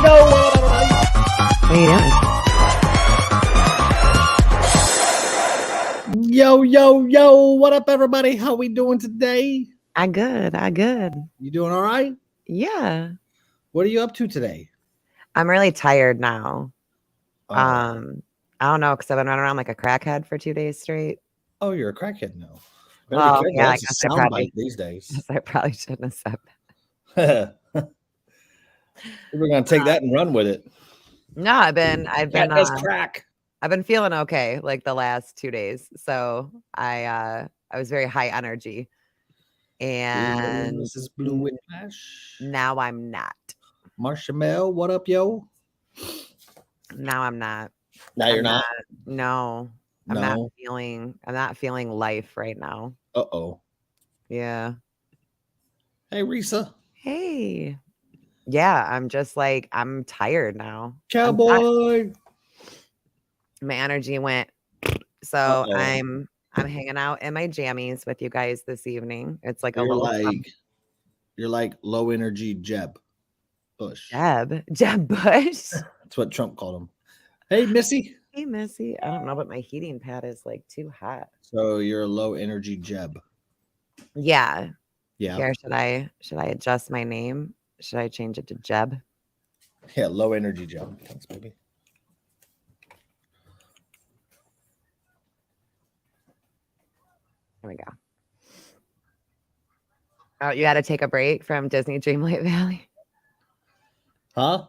How you doing? Yo, what up, everybody? How we doing today? I good. You doing all right? Yeah. What are you up to today? I'm really tired now. Oh, I don't know, because I've been running around like a crackhead for 2 days straight. oh, you're a crackhead now. Better Well, be careful. yeah, I That's a guess I soundbite these days. I probably shouldn't have said We're gonna take that and run with it. that. No, Cat does crack. I've been feeling okay like the last 2 days. So I was very high energy. And Mrs. Blue Whiplash. now I'm not. Marshmallow, what up, yo? Now I'm not. Now you're not. No. I'm No. not feeling life right now. Uh-oh. Yeah. Hey, Risa. Hey. Yeah, I'm just like, I'm tired now. Cowboy. My energy went. So Uh-oh. I'm hanging out in my jammies with you guys this evening. It's like You're like low energy Jeb Bush. Jeb Bush. That's what Trump called him. Hey, Missy. Hey, Missy. I don't know, but my heating pad is like too hot. So you're a low energy Jeb. Yeah. Yeah. Here, should I adjust my name? Should I change it to Jeb? Yeah, low energy Jeb. Thanks, baby. Here we go. Oh, you had to take a break from Disney Dreamlight Valley? Huh?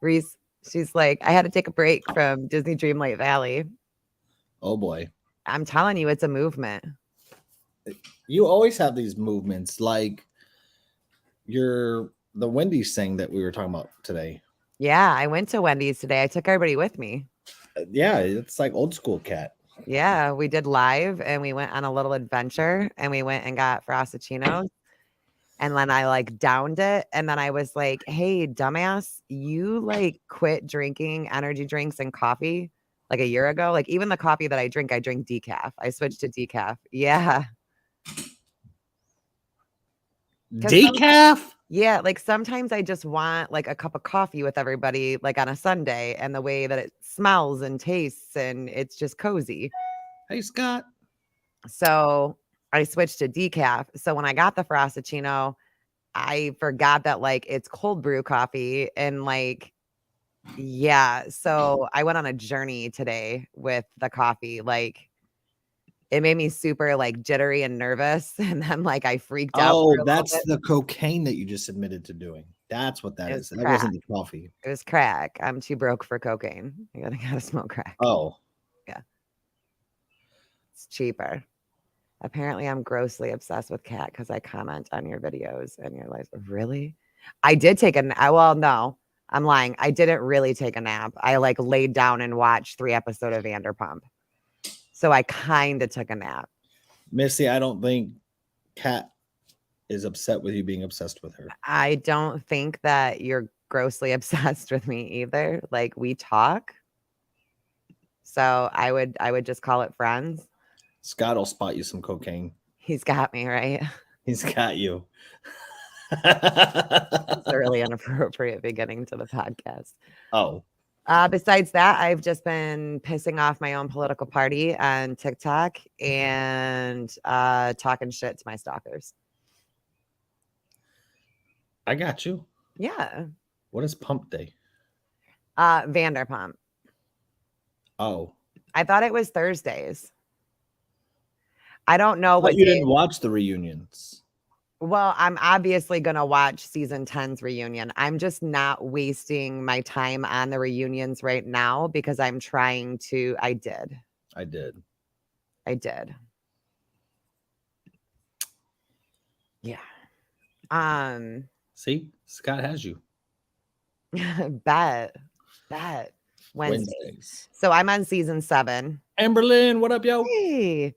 Reese, she's like, I had to take a break from Disney Dreamlight Valley. Oh, boy. I'm telling you, it's a movement. You always have these movements like the Wendy's thing that we were talking about today. Yeah, I went to Wendy's today. I took everybody with me. Yeah, it's like old school Cat. Yeah, we did live and we went on a little adventure and we went and got Frosty-chinos. And then I like downed it. And then I was like, hey, dumbass, you like quit drinking energy drinks and coffee like a year ago. Like even the coffee that I drink decaf. I switched to decaf. Yeah. Decaf? Yeah, like sometimes I just want like a cup of coffee with everybody, like on a Sunday, and the way that it smells and tastes, and it's just cozy. Hey, Scott. So I switched to decaf. So when I got the Frosty-chino, I forgot that like it's cold brew coffee and like, yeah. So I went on a journey today with the coffee. Like it made me super like jittery and nervous. And then like I freaked out. Oh, that's the cocaine that you just admitted to doing. That's what that is. That wasn't the coffee. It was crack. I'm too broke for cocaine. I gotta smoke crack. Oh. Yeah. It's cheaper. Apparently, I'm grossly obsessed with Kat because I comment on your videos and you're like, really? I did take a nap. Well, no, I'm lying. I didn't really take a nap. I like laid down and watched 3 episodes of Vanderpump. So I kind of took a nap. Missy, I don't think Kat is upset with you being obsessed with her. I don't think that you're grossly obsessed with me either. Like we talk. So I would just call it friends. Scott will spot you some cocaine. He's got me, right? He's got you. It's a really inappropriate beginning to the podcast. Oh. Besides that, I've just been pissing off my own political party on TikTok and talking shit to my stalkers. I got you. Yeah. What is Pump Day? Vanderpump. Oh. I thought it was Thursdays. I don't know what you didn't watch the reunions. Well, I'm obviously going to watch season 10's reunion. I'm just not wasting my time on the reunions right now because I'm trying to. I did. Yeah. See, Scott has you. Bet. Wednesdays. So I'm on season 7. Amberlynn, what up, yo? Hey.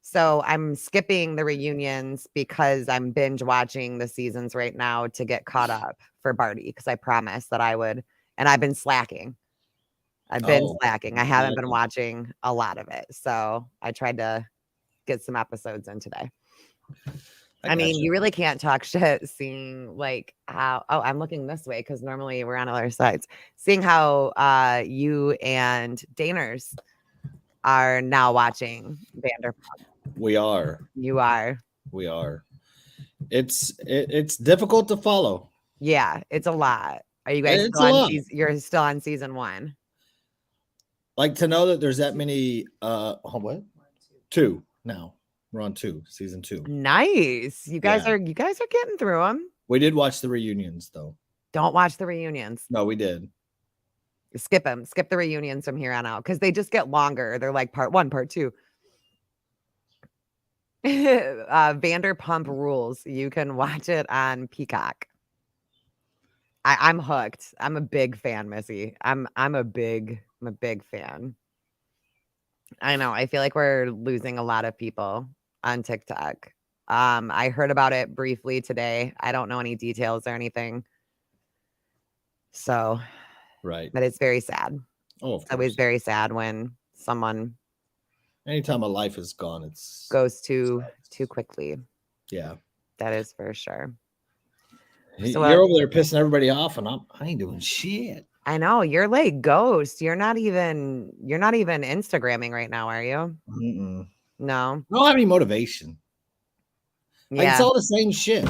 So I'm skipping the reunions because I'm binge watching the seasons right now to get caught up for Barty because I promised that I would. And I've been slacking. I haven't been watching a lot of it. So I tried to get some episodes in today. I mean, gotcha. you really can't talk shit seeing like how I'm looking this way because normally we're on other sides. Seeing how you and Daners are now watching Vanderpump. We are. You are. We are. It's difficult to follow. Yeah, it's a lot. Are you guys It's still a on lot. you're still on season 1? Like to know that there's that many what? 2 now. We're on 2, season 2. Nice. You guys Yeah. are getting through them. We did watch the reunions though. Don't watch the reunions. No, we did. Skip them. Skip the reunions from here on out because they just get longer. They're like part 1, part 2. Vanderpump Rules. You can watch it on Peacock. I'm hooked. I'm a big fan, Missy. I'm a big fan. I know. I feel like we're losing a lot of people on TikTok. I heard about it briefly today. I don't know any details or anything. So, Right. but it's very sad. Oh, of It's course. always very sad when someone Anytime a life is gone, it's goes too quickly. yeah. That is for sure. So you're over there pissing everybody off, and I ain't doing shit. I know you're like Ghost. You're not even Instagramming right now, are you? Mm-mm. No. I don't have any motivation. Yeah. Like, it's all the same shit.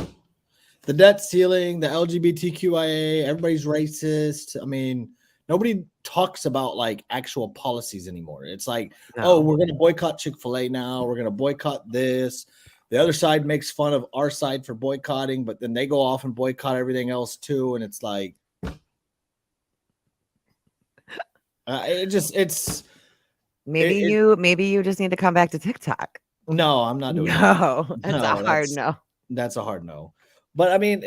The debt ceiling, the LGBTQIA, everybody's racist. I mean, nobody talks about like actual policies anymore. It's like, oh, we're going to boycott Chick-fil-A now. We're going to boycott this. The other side makes fun of our side for boycotting, but then they go off and boycott everything else too. And it's like, maybe you just need to come back to TikTok. No, I'm not doing that. That's a hard no. That's a hard no. But I mean,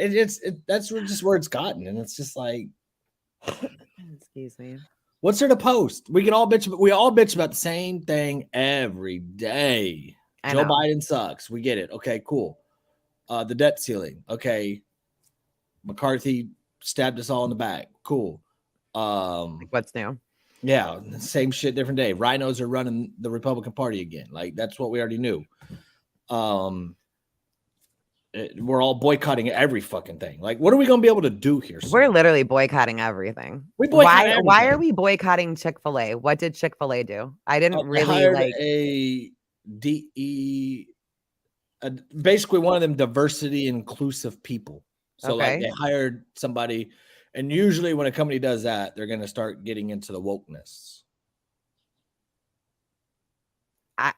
that's just where it's gotten, and it's just like, excuse me. What's there to post? We all bitch about the same thing every day. Joe Biden sucks. We get it. Okay, cool. The debt ceiling. Okay. McCarthy stabbed us all in the back. Cool. What's new? Yeah, same shit, different day. Rhinos are running the Republican Party again. Like, that's what we already knew. We're all boycotting every fucking thing. Like, what are we going to be able to do here soon? We're literally boycotting everything. Why are we boycotting Chick-fil-A? What did Chick-fil-A do? I didn't really hired a DE, basically one of them diversity inclusive people. So like they hired somebody, and usually when a company does that, they're going to start getting into the wokeness. My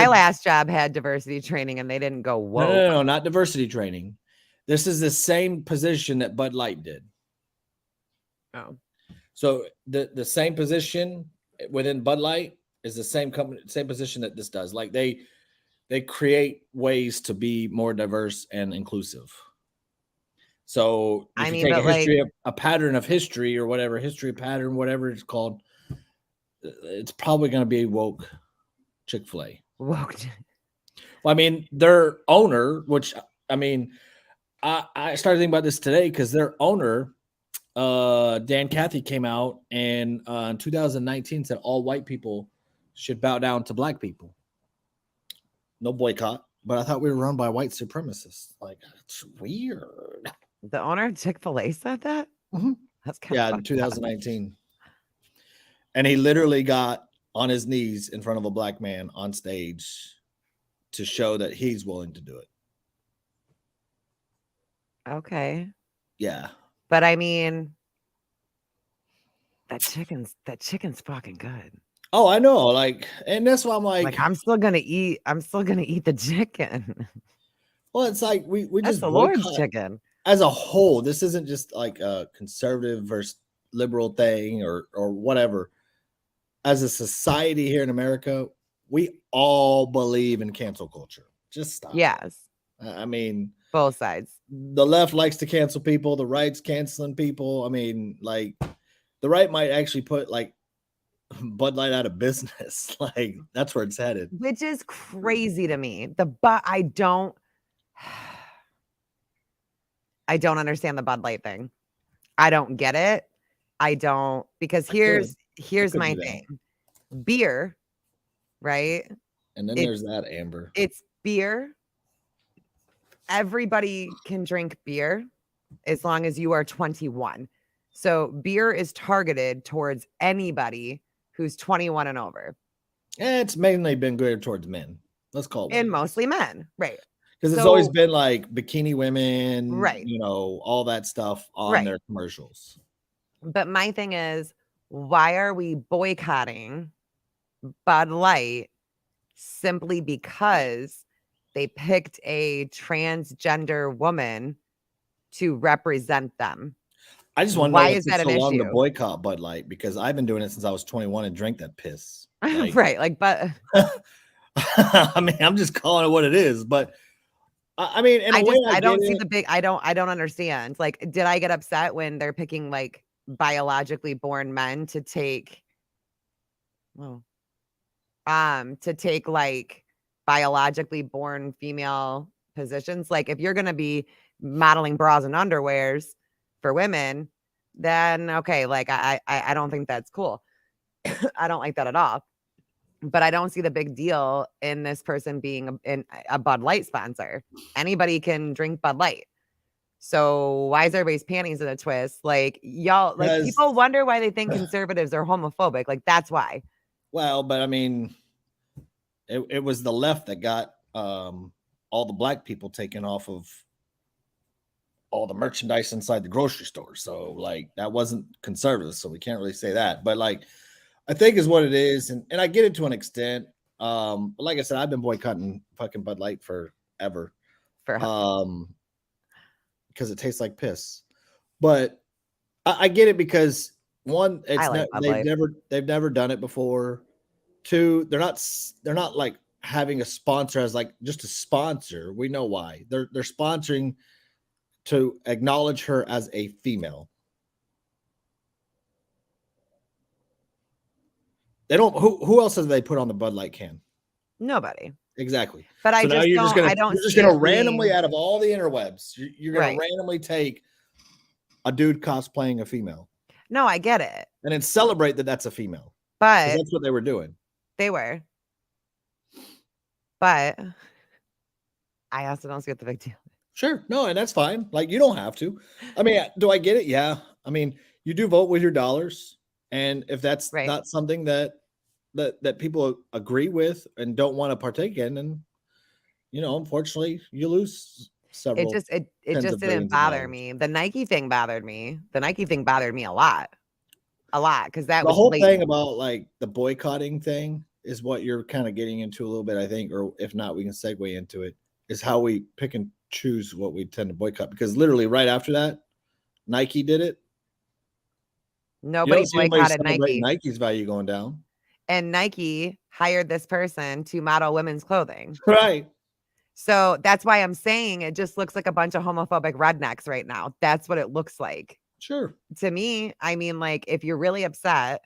last job had diversity training and they didn't go woke. No, not diversity training. This is the same position that Bud Light did. Oh. So the same position within Bud Light is the same company, same position that this does. Like they create ways to be more diverse and inclusive. So if you take a history of a pattern of history or whatever, history pattern, whatever it's called, it's probably going to be woke Chick-fil-A. Woke. Well, I mean, their owner, which I mean, I started thinking about this today because their owner, Dan Cathy, came out and in 2019 said all white people should bow down to black people. No boycott, but I thought we were run by white supremacists. Like, it's weird. The owner of Chick-fil-A said that? Mm-hmm. That's kind of in 2019. And he literally got on his knees in front of a black man on stage to show that he's willing to do it. Okay. Yeah. But I mean, that chicken's fucking good. Oh, I know. Like, and that's why I'm like I'm still gonna eat the chicken. Well, it's like we That's just the Lord's chicken. As a whole. This isn't just like a conservative versus liberal thing or whatever. As a society here in America, we all believe in cancel culture. Just stop. Yes. I mean, both sides. The left likes to cancel people. The right's canceling people. I mean, like, the right might actually put like Bud Light out of business. Like, that's where it's headed. Which is crazy to me. I don't understand the Bud Light thing. I don't get it. I don't, because here's my thing. Beer, right? And then there's that, Amber. It's beer, everybody can drink beer as long as you are 21. So beer is targeted towards anybody who's 21 and over. It's mainly been geared towards men. Let's call it what And it is. mostly men, right? Because it's always been like bikini women, right, all that stuff on right. their commercials. But my thing is, why are we boycotting Bud Light simply because they picked a transgender woman to represent them? I just want to know Why what is took that an so long to issue? boycott Bud Light, because I've been doing it since I was 21 and drank that piss. Like, right, like, but I mean, I'm just calling it what it is. But I mean, in a way, I don't get see it. the big. I don't understand. Like, did I get upset when they're picking like biologically born men to take? Well, to take like biologically born female positions. Like, if you're gonna be modeling bras and underwears for women, then okay, like I don't think that's cool. I don't like that at all. But I don't see the big deal in this person being a Bud Light sponsor. Anybody can drink Bud Light. So why is everybody's panties in a twist? Like, y'all, like, Because, people wonder why they think conservatives are homophobic. Like, that's why. well, but I mean, it was the left that got all the black people taken off of all the merchandise inside the grocery store. So like that wasn't conservative. So we can't really say that. But like I think is what it is. And I get it to an extent. But like I said, I've been boycotting fucking Bud Light forever. For Because it tastes like piss. But I get it because one, I it's like not Bud Light. they've never done it before. Two, they're not like having a sponsor as like just a sponsor. We know why. They're sponsoring to acknowledge her as a female. They don't. Who else have they put on the Bud Light can? Nobody. Exactly. But I So now just don't. I don't. you're just see gonna it randomly being, out of all the interwebs, you're gonna right. randomly take a dude cosplaying a female No, I get it. and then celebrate that that's a female. But That's what they were doing. they were. But I also don't see what the big deal. Sure. No, and that's fine. Like you don't have to. I mean, do I get it? Yeah. I mean, you do vote with your dollars. And if that's Right. not something that people agree with and don't want to partake in, then unfortunately you lose several It just tens of didn't billions of bother dollars. me. The Nike thing bothered me. The Nike thing bothered me a lot. Because that The was whole blatant. thing about like the boycotting thing is what you're kind of getting into a little bit, I think, or if not, we can segue into it, is how we pick and choose what we tend to boycott. Because literally right after that, Nike did it. Nobody boycotted Nike. Nike's value going down. And Nike hired this person to model women's clothing. Right. So that's why I'm saying it just looks like a bunch of homophobic rednecks right now. That's what it looks like. Sure. To me, I mean, like, if you're really upset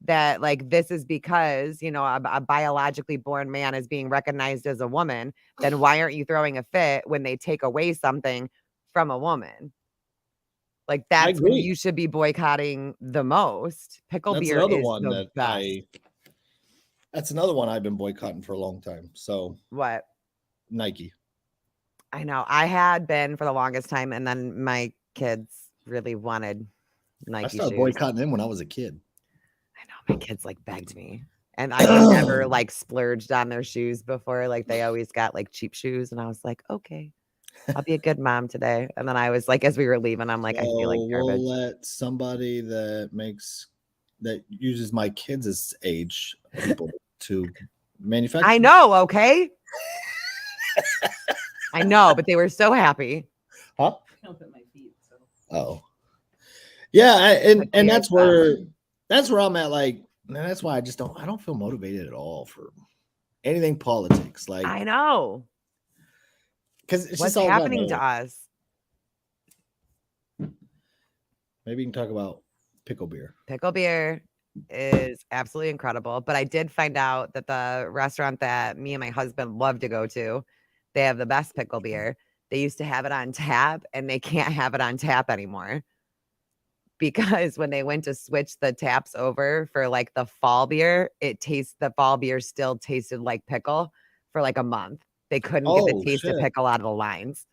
that, like, this is because, a biologically born man is being recognized as a woman, then why aren't you throwing a fit when they take away something from a woman? Like, that's when you should be boycotting the most. Pickle beer is the best. That's another one I've been boycotting for a long time. So What? Nike. I know. I had been for the longest time, and then my kids really wanted Nike I started shoes. boycotting them when I was a kid. I know, my kids like begged me, and I would never like splurged on their shoes before. Like, they always got like cheap shoes, and I was like, okay, I'll be a good mom today. And then I was like, as we were leaving, I'm like, I feel like garbage. We'll let somebody that uses my kids' age people to manufacture. I know, okay. I know, but they were so happy. Huh? I don't put my feet. So. Oh, yeah, and that's where I'm at. Like, man, that's why I don't feel motivated at all for anything politics. Like, I know, because it's what's just all happening to us. Maybe you can talk about pickle beer. Pickle beer is absolutely incredible. But I did find out that the restaurant that me and my husband love to go to, they have the best pickle beer. They used to have it on tap, and they can't have it on tap anymore. Because when they went to switch the taps over for like the fall beer, the fall beer still tasted like pickle for like a month. They couldn't get the Oh taste of shit! pickle out of the lines.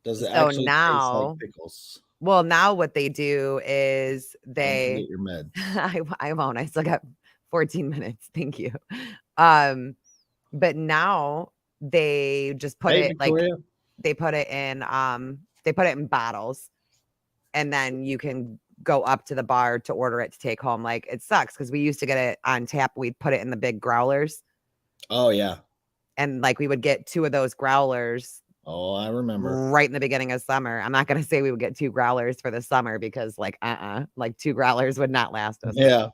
Does it So actually taste like now, pickles? well, now what they do is Don't they forget your meds. I won't. I still got 14 minutes. Thank you. Um, but now they just put Hey, it like Victoria. they put it in bottles, and then you can go up to the bar to order it to take home. Like, it sucks because we used to get it on tap. We'd put it in the big growlers, Oh yeah. and like we would get 2 of those growlers Oh, I remember. right in the beginning of summer. I'm not gonna say we would get 2 growlers for the summer because like, like 2 growlers would not last us. Yeah.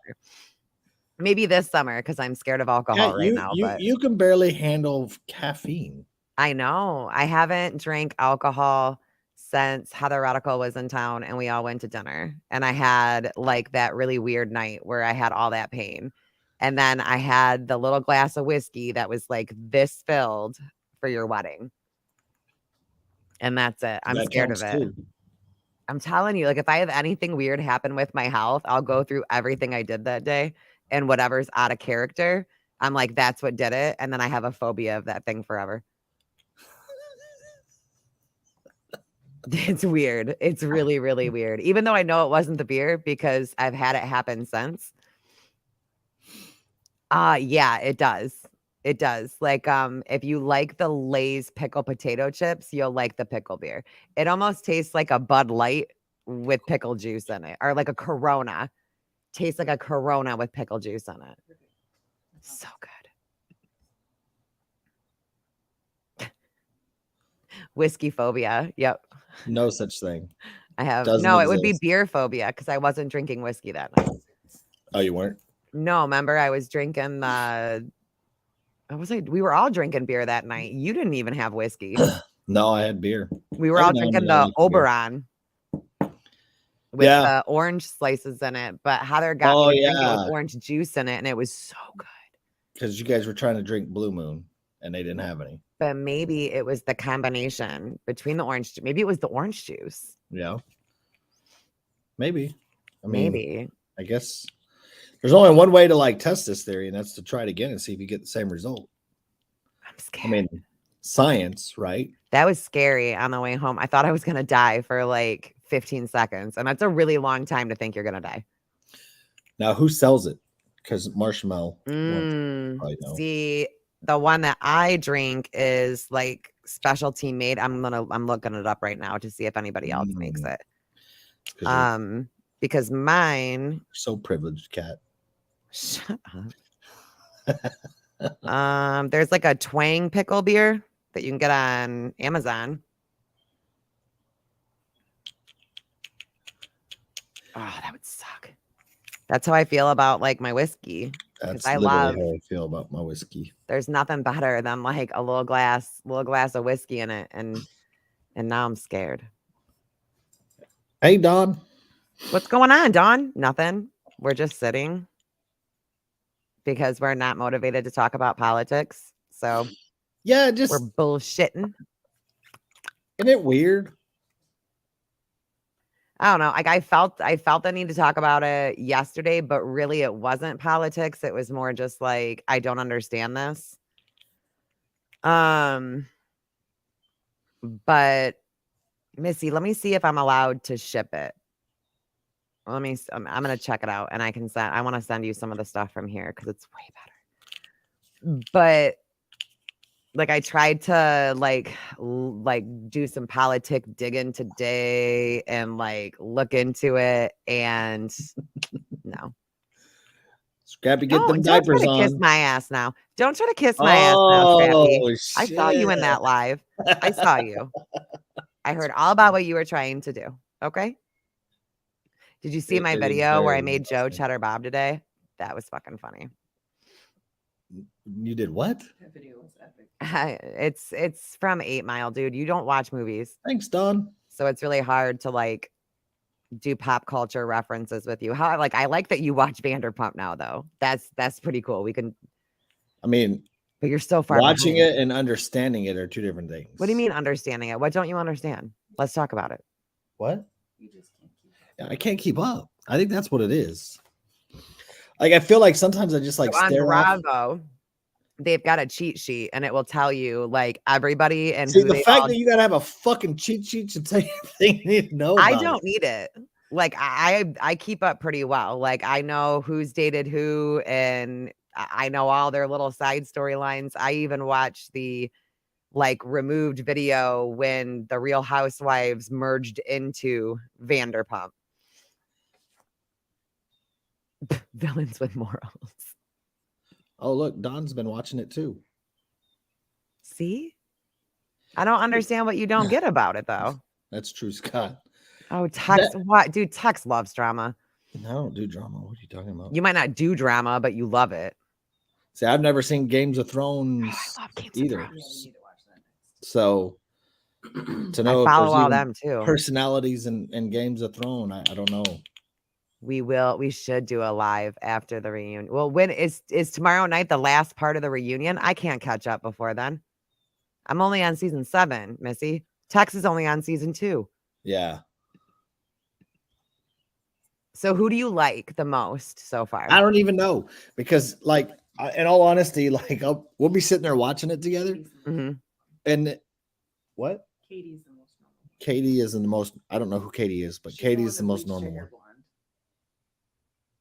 Maybe this summer because I'm scared of Yeah, alcohol right now, but you can barely handle caffeine. I know. I haven't drank alcohol since Heather Radical was in town and we all went to dinner. And I had like that really weird night where I had all that pain. And then I had the little glass of whiskey that was like this filled for your wedding. And that's it. I'm That scared of counts it. too. I'm telling you, like, if I have anything weird happen with my health, I'll go through everything I did that day and whatever's out of character. I'm like, that's what did it. And then I have a phobia of that thing forever. It's weird. It's really, really weird. Even though I know it wasn't the beer because I've had it happen since. Yeah, it does. It does. Like, if you like the Lay's pickle potato chips, you'll like the pickle beer. It almost tastes like a Bud Light with pickle juice in it, or like a Corona. Tastes like a Corona with pickle juice in it. So good. Whiskey phobia. Yep. No such thing. I have Doesn't no, it would be exist. beer phobia because I wasn't drinking whiskey that night. Oh, you weren't? No, remember I was drinking we were all drinking beer that night. You didn't even have whiskey. No, I had beer. We were Every all now and drinking then I the like a beer. Oberon with Yeah. the orange slices in it, but Heather got Oh me to drink it with yeah. orange juice in it, and it was so good. Because you guys were trying to drink Blue Moon and they didn't have any. But maybe it was the combination between the orange. Maybe it was the orange juice. Yeah. Maybe. I mean, Maybe. I guess there's only one way to like test this theory, and that's to try it again and see if you get the same result. I'm scared. I mean, science, right? That was scary on the way home. I thought I was gonna die for like 15 seconds, and that's a really long time to think you're gonna die. Now, who sells it? Because Marshmallow won't probably know. See, the one that I drink is like specialty made. I'm looking it up right now to see if anybody else makes it. Because mine So privileged, Kat. Shut up. There's like a twang pickle beer that you can get on Amazon. Oh, that would suck. That's how I feel about like my whiskey. That's I literally love. how I feel about my whiskey. There's nothing better than like a little glass of whiskey in it, and now I'm scared. Hey, Don. What's going on, Dawn? Nothing. We're just sitting because we're not motivated to talk about politics. So yeah, we're bullshitting. Isn't it weird? I don't know. Like I felt the need to talk about it yesterday, but really it wasn't politics. It was more just like, I don't understand this. But Missy, let me see if I'm allowed to ship it. I'm going to check it out and I want to send you some of the stuff from here because it's way better. But like I tried to like do some politic digging today and like look into it, and no. Scrappy, get them diapers don't try to on. kiss my ass now. Don't try to kiss my ass now, Scrappy. Shit. I saw you in that live. I saw you. I heard all about what you were trying to do. Okay. Did you see my video where I made Joe Cheddar Bob today? That was fucking funny. You did what? That video was epic. It's from 8 Mile, dude. You don't watch movies. Thanks, Don. So it's really hard to like do pop culture references with you. I like that you watch Vanderpump now, though. That's pretty cool. We can. I mean, but you're so far watching behind. it and understanding it are two different things. What do you mean understanding it? What don't you understand? Let's talk about it. What? You just can't keep up. I can't keep up. I think that's what it is. Like I feel like sometimes I just like so on stare off. Bravo. they've got a cheat sheet and it will tell you like everybody and See, who the they fact all. that you gotta have a fucking cheat sheet to tell you everything you need to know I about don't it. need it. Like I keep up pretty well. Like I know who's dated who, and I know all their little side storylines. I even watch the like removed video when the Real Housewives merged into Vanderpump. Villains with morals. Oh, look, Don's been watching it too. See? I don't understand what you don't get about it though. That's true, Scott. Oh, Tex, what? Dude, Tex loves drama. I don't do drama. What are you talking about? You might not do drama, but you love it. See, I've never seen Games of Thrones I love Games of either. Yeah, Thrones. you need to watch that next. So to I know if follow there's all even them too. personalities in Games of Thrones, I don't know. We should do a live after the reunion. Well, when is tomorrow night the last part of the reunion? I can't catch up before then. I'm only on season 7, Missy. Tex is only on season 2. Yeah. So who do you like the most so far? I don't even know because, like, in all honesty, like we'll be sitting there watching it together, Mhm. and what? Katie's the most normal. Katie isn't the most. I don't know who Katie is, but She's Katie one is that the most bleached her normal hair one. blonde.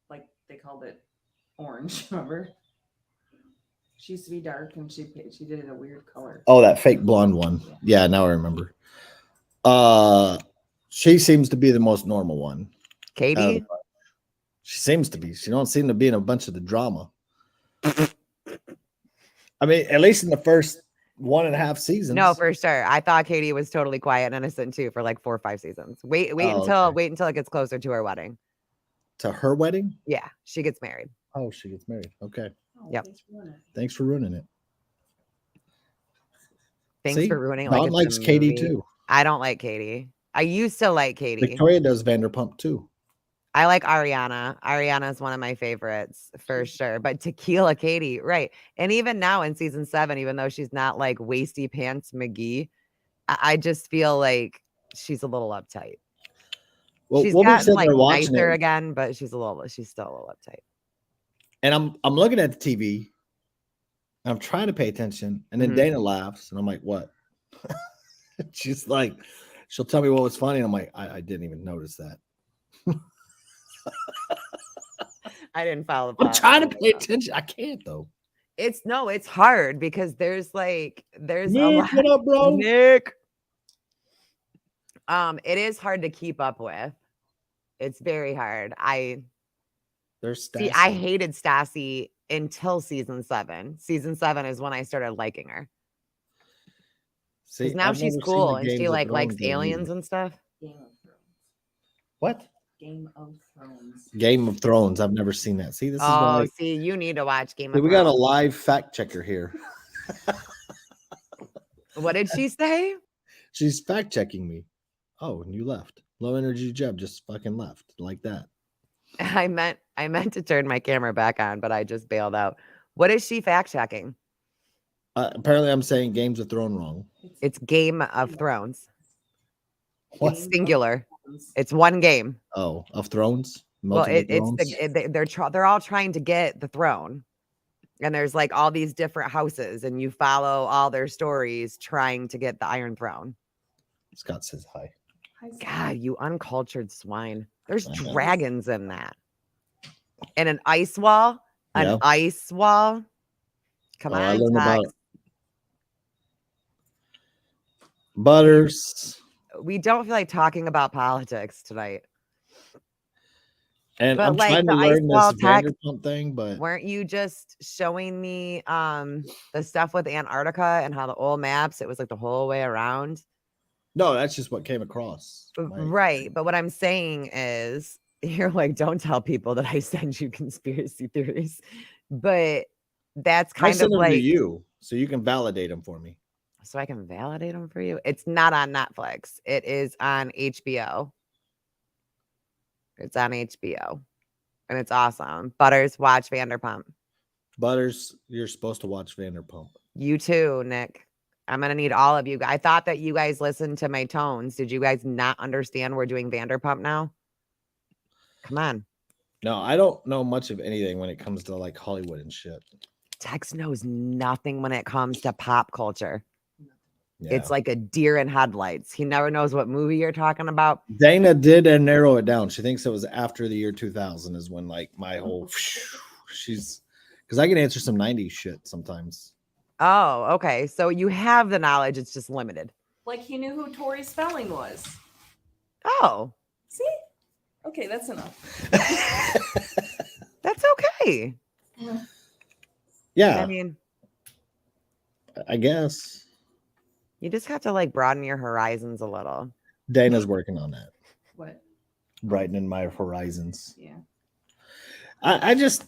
Like they called it orange. Remember? She used to be dark, and she did it a weird color. Oh, that fake blonde one. Yeah, now I remember. She seems to be the most normal one. Katie? She seems to be. She don't seem to be in a bunch of the drama. I mean, at least in the first 1.5 seasons. No, for sure. I thought Katie was totally quiet and innocent too for like 4 or 5 seasons. Wait okay. until it gets closer to her wedding. To her wedding? Yeah, she gets married. Oh, she gets married. Okay. Oh, Yep. Thanks for ruining Thanks for ruining it. it. Thanks See? for ruining it. Like Don it's likes a Katie movie. too. I don't like Katie. I used to like Katie. Victoria does Vanderpump too. I like Ariana. Ariana is one of my favorites for sure. But Tequila Katie, right. And even now in season 7, even though she's not like wasty pants McGee, I just feel like she's a little uptight. Well, She's we'll be gotten sitting like there watching nicer it, again, but she's still a little uptight. and I'm looking at the TV. I'm trying to pay attention, and then Mhm. Dana laughs, and I'm like, "What?" She's like, she'll tell me what was funny, and I'm like, I didn't even notice that. I didn't follow. I'm trying to pay attention. I can't though. It's hard because there's a Nick, lot. what up, bro? Nick. It is hard to keep up with. It's very hard. There's See, I Stassi. hated Stassi until season 7. Season 7 is when I started liking her. See, Because now I've she's never seen cool the and she Games of like likes Thrones one aliens either. and stuff. Game of Thrones. What? Game of Thrones. Game of Thrones. I've never seen that. See, this is Oh, why see, you need to watch Game of we got a Thrones. live fact checker here. What did she say? She's fact checking me. Oh, and you left. Low energy Jeb just fucking left like that. I meant to turn my camera back on, but I just bailed out. What is she fact checking? Apparently, I'm saying Games of Thrones wrong. It's Game of Thrones. What? It's singular. It's one game. Oh, of Thrones. Well, Multiple Thrones? they're all trying to get the throne, and there's like all these different houses, and you follow all their stories trying to get the Iron Throne. Scott says hi. God, you uncultured swine. There's I know. dragons in that. And an ice wall. An Yeah. ice wall. Come Oh, I on, learned about Tex. Butters. We don't feel like talking about politics tonight. And But I'm like trying the to ice learn wall, this Tex, Vanderpump thing, but weren't you just showing me the stuff with Antarctica and how the old maps, it was like the whole way around? no, that's just what came across. Right. But what I'm saying is, you're like, don't tell people that I send you conspiracy theories. But that's I kind of send them to like, you so you can validate them for me. so I can validate them for you. It's not on Netflix. It is on HBO. It's on HBO. And it's awesome. Butters, watch Vanderpump. Butters, you're supposed to watch Vanderpump. You too, Nick. I'm going to need all of you. I thought that you guys listened to my tones. Did you guys not understand we're doing Vanderpump now? Come on. No, I don't know much of anything when it comes to like Hollywood and shit. Tex knows nothing when it comes to pop culture. Yeah. It's like a deer in headlights. He never knows what movie you're talking about. Dana did narrow it down. She thinks it was after the year 2000 is when like my whole she's because I can answer some 90s shit sometimes. Oh, okay. So you have the knowledge. It's just limited. Like he knew who Tori Spelling was. Oh, See? Okay, that's enough. that's okay. Yeah, I mean, I guess you just have to like broaden your horizons a little. Dana's working on that, What? brightening my horizons. Yeah. I just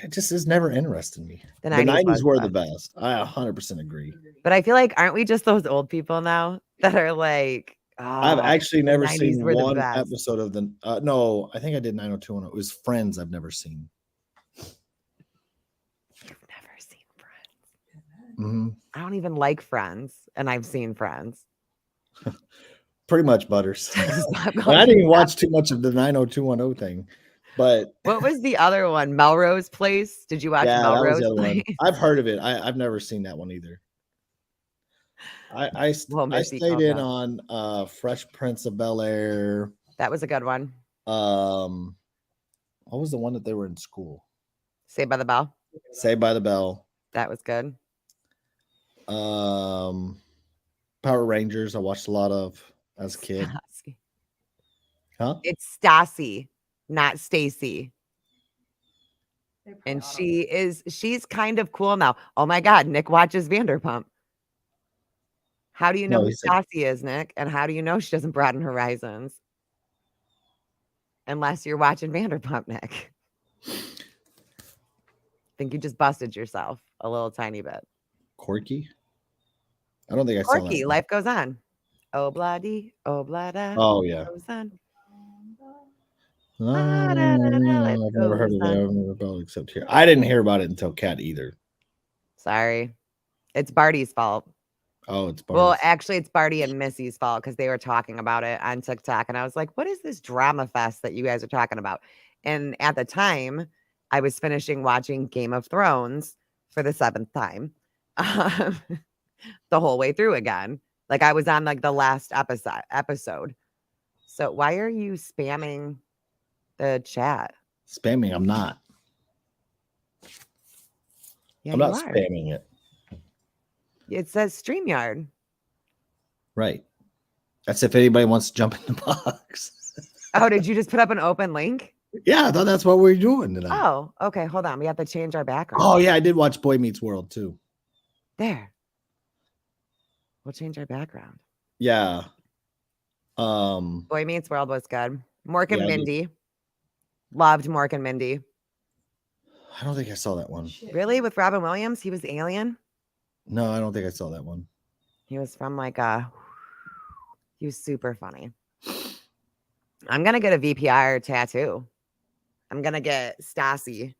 it just has never interested me. The The 90s 90s was were the the best. I 100% agree. But I feel like, aren't we just those old people now that are like, I've "Oh, actually the never 90s seen were the one best." episode of the. No, I think I did 90210. It was Friends. I've never seen. You've never seen Friends. Mm-hmm. I don't even like Friends, and I've seen Friends. Pretty much butters. Stop And calling I me didn't that. watch too much of the 90210 thing, but What was the other one? Melrose Place? Did you watch yeah, that was Melrose the other one. Place? I've heard of it. I've never seen that one either. I Well, I Missy stayed called in that. on Fresh Prince of Bel-Air. That was a good one. What was the one that they were in school? Saved by the Bell. Saved by the Bell. That was good. Power Rangers. I watched a lot of as a kid. Stassi. Huh? It's Stassi, not Stacy. They probably And auto- she's kind of cool now. Oh my God, Nick watches Vanderpump. How do you know No, who he said Stassi is, Nick? And how do you know she doesn't broaden horizons? Unless you're watching Vanderpump, Nick. Think you just busted yourself a little tiny bit. Corky. I don't think I saw that Corky, one. life goes on. Oh blah dee, oh blah da. Oh yeah. Goes on. I've Life never heard goes of it. on. I've never about it except here. I didn't hear about it until Kat either. Sorry. It's Barty's fault. Oh, it's Well, Barnes. actually, it's Barty and Missy's fault because they were talking about it on TikTok. And I was like, what is this drama fest that you guys are talking about? And at the time, I was finishing watching Game of Thrones for the 7th time, the whole way through again. Like I was on like the last episode. So why are you spamming the chat? Spamming. I'm not. Yeah, I'm you not are. spamming it. It says StreamYard. Right. That's if anybody wants to jump in the box. Oh, did you just put up an open link? Yeah, I thought that's what we're doing tonight. Oh, okay. Hold on. We have to change our background. Oh yeah, I did watch Boy Meets World too. There. We'll change our background. Yeah. Boy Meets World was good. Mork and Yeah, I did. Mindy. Loved Mork and Mindy. I don't think I saw that one. Really? With Robin Williams? He was Alien? No, I don't think I saw that one. He was from like he was super funny. I'm going to get a VPR tattoo. I'm going to get Stassi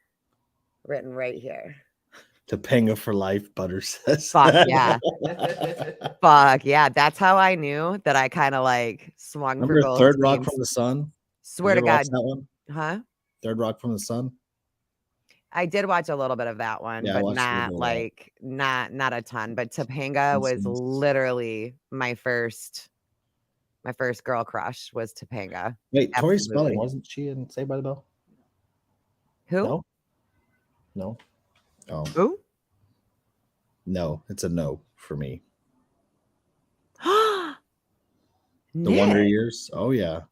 written right here. Topanga for life, Butter says. Fuck yeah. Fuck yeah. That's how I knew that I kind of like swung Remember for both Third Rock teams. from the Sun? Swear Did to you ever watch God. that one? Huh? Third Rock from the Sun? I did watch a little bit of that one, Yeah, I but watched a little not bit of like not a ton. But Topanga was Simpsons. literally my first girl crush was Topanga. Wait, Tori Absolutely. Spelling, wasn't she in Saved by the Bell? Who? No? No? Oh, Who? no. It's a no for me. The The Wonder Years? Oh, yeah.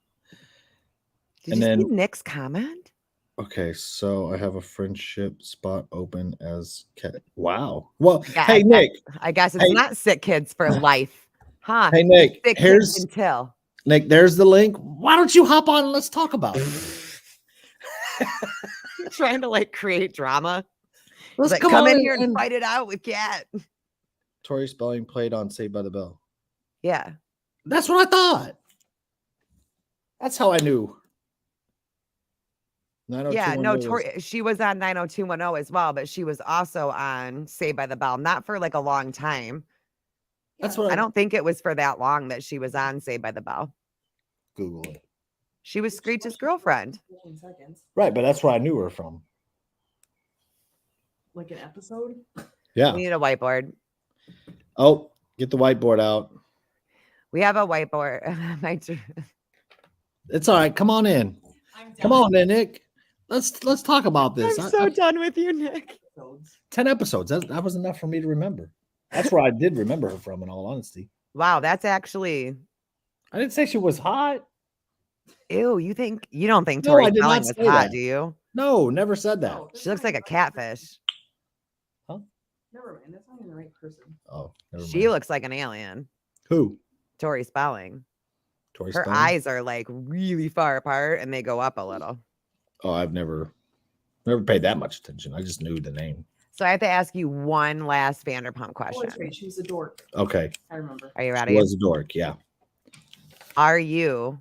Did and you see then- Nick's comment? Okay, so I have a friendship spot open as Kat. Wow. Well, Yeah, hey, Nick. I guess it's Hey. not sick kids for life, huh? Hey, Nick. Sick Here's kids until. Nick. There's the link. Why don't you hop on and let's talk about it? Trying to like create drama. Let's Like, come in on here and fight it out with Kat. Tori Spelling played on Saved by the Bell. Yeah. That's what I thought. That's how I knew. Yeah, no, 90210 was- Tori, she was on 90210 as well, but she was also on Saved by the Bell, not for like a long time. That's what I don't think it was for that long that she was on Saved by the Bell. Google it. She was Screech's girlfriend. 15 seconds. Right, but that's where I knew her from. Like an episode? Yeah. We need a whiteboard. Oh, get the whiteboard out. We have a whiteboard. It's all right. Come on in. Come on in, Nick. Let's talk about this. I'm so done with you, Nick. 10 episodes. That was enough for me to remember. That's where I did remember her from, in all honesty. Wow, that's actually. I didn't say she was hot. Ew, you don't think No, Tori I did Spelling not was say hot, that. do you? No, never said that. She looks like a catfish. Never mind. That's not even the right person. Oh, never She mind. looks like an alien. Who? Tori Spelling. Tori Her Spelling? eyes are like really far apart and they go up a little. Oh, I've never paid that much attention. I just knew the name. So I have to ask you one last Vanderpump Oh, question. that's right. She was a dork. Okay. I remember. Are you She ready? was a dork, yeah. Are you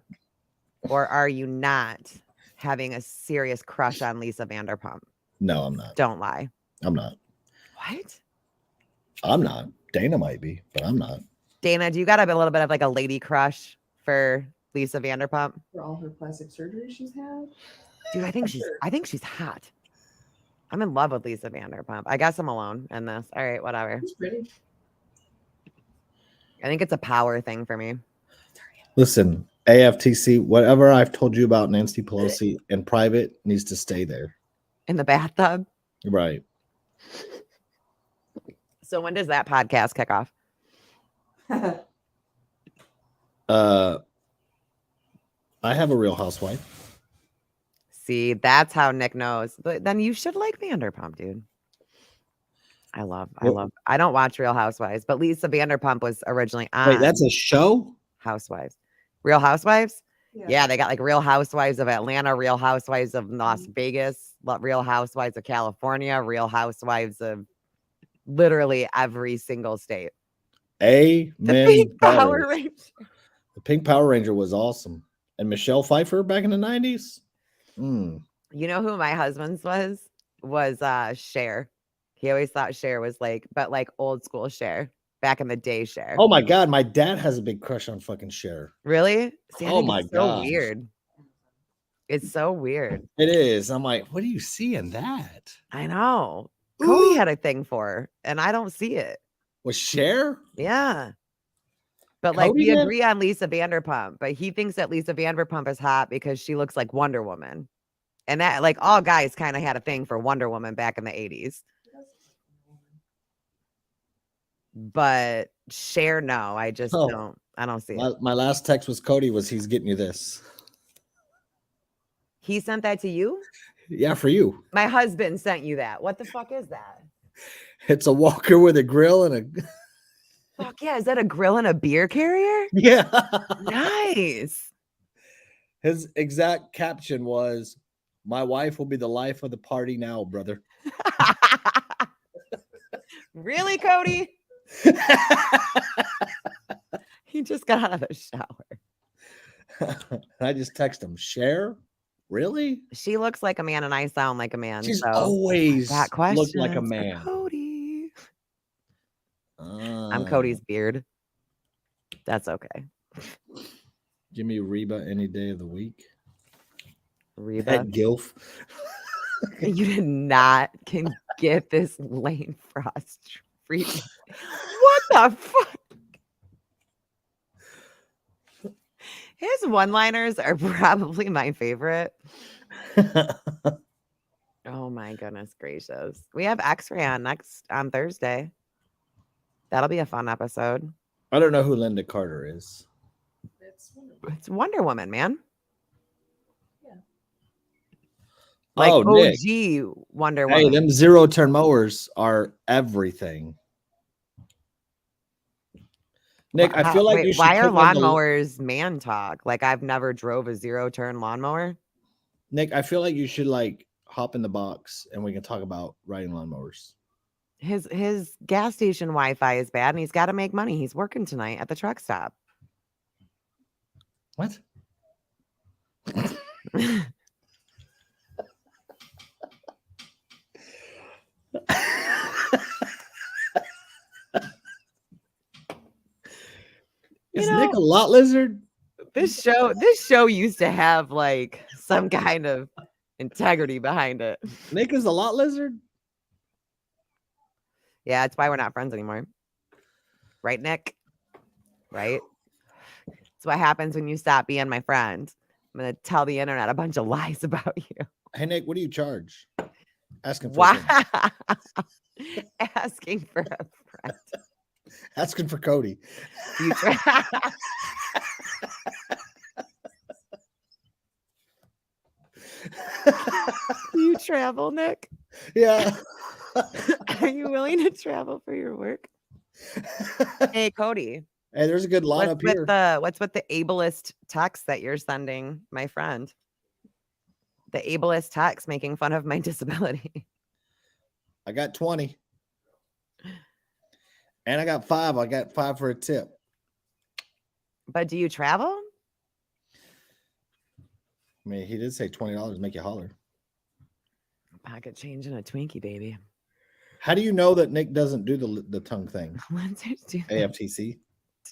or are you not having a serious crush on Lisa Vanderpump? No, I'm not. Don't lie. I'm not. What? I'm not. Dana might be, but I'm not. Dana, do you got a little bit of like a lady crush for Lisa Vanderpump? For all her plastic surgery she's had. Dude, I think Sure. she's hot. I'm in love with Lisa Vanderpump. I guess I'm alone in this. All right, whatever. She's pretty. I think it's a power thing for me. Listen, AFTC, whatever I've told you about Nancy Pelosi in private needs to stay there. In the bathtub. Right. So when does that podcast kick off? I have a Real Housewife. See, that's how Nick knows. But then you should like Vanderpump, dude. I don't watch Real Housewives, but Lisa Vanderpump was originally on Wait, that's a show? Housewives. Real Housewives? Yeah, they got like Real Housewives of Atlanta, Real Housewives of Las Vegas, Real Housewives of California, Real Housewives of literally every single state. Amen. The Pink brother. Power Ranger. The Pink Power Ranger was awesome. And Michelle Pfeiffer back in the 90s? You know who my husband's was Cher. He always thought Cher was like, but like old school Cher, back in the day Cher. Oh my God, my dad has a big crush on fucking Cher. Really? See, I Oh think my it's so gosh. weird. It's so weird. It is. I'm like, what do you see in that? I know. Cody had a thing for her, and I don't see it. Was Cher? Yeah. But like Cody we did? agree on Lisa Vanderpump, but he thinks that Lisa Vanderpump is hot because she looks like Wonder Woman. And that like all guys kind of had a thing for Wonder Woman back in the 80s. But Cher, no, I just don't. I don't see it. My last text was Cody he's getting you this. He sent that to you? Yeah, for you. My husband sent you that. What the fuck is that? It's a walker with a grill and a Fuck yeah. Is that a grill and a beer carrier? yeah. Nice. His exact caption was, "My wife will be the life of the party now, brother." Really, Cody? He just got out of the shower. I just text him, "Cher? Really? She looks like a man and I sound like a man. She's so always that looked like a question's for man." Cody. I'm Cody's beard. That's okay. Give me Reba any day of the week. Reba. At Gilf. You did not can get this Lane Frost treatment. What the fuck? His one-liners are probably my favorite. Oh my goodness gracious. We have X-Ray on Thursday. That'll be a fun episode. I don't know who Linda Carter is. It's Wonder Woman, man. Yeah. Like Oh, Nick. OG Wonder Hey, Woman. them zero-turn mowers are everything. Nick, I feel like you should why are click on the- lawnmowers man talk? Like I've never drove a zero-turn lawnmower. Nick, I feel like you should like hop in the box and we can talk about riding lawnmowers. His gas station Wi-Fi is bad and he's got to make money. He's working tonight at the truck stop. What? Is Nick a lot lizard? This show used to have like some kind of integrity behind it. Nick is a lot lizard? Yeah, it's why we're not friends anymore. Right, Nick? Right? It's what happens when you stop being my friend. I'm going to tell the internet a bunch of lies about you. Hey, Nick, what do you charge? Asking for Wow. a friend. Asking for a friend. Asking for Cody. You try. Do you travel, Nick? Yeah. Are you willing to travel for your work? Hey, Cody. Hey, there's a good line up here. What's with the ableist text that you're sending, my friend? The ableist text making fun of my disability. I got 20. And I got 5. I got 5 for a tip. But do you travel? I mean, he did say $20 make you holler. Pocket change and a Twinkie, baby. How do you know that Nick doesn't do the tongue thing? Let's do that. AFTC.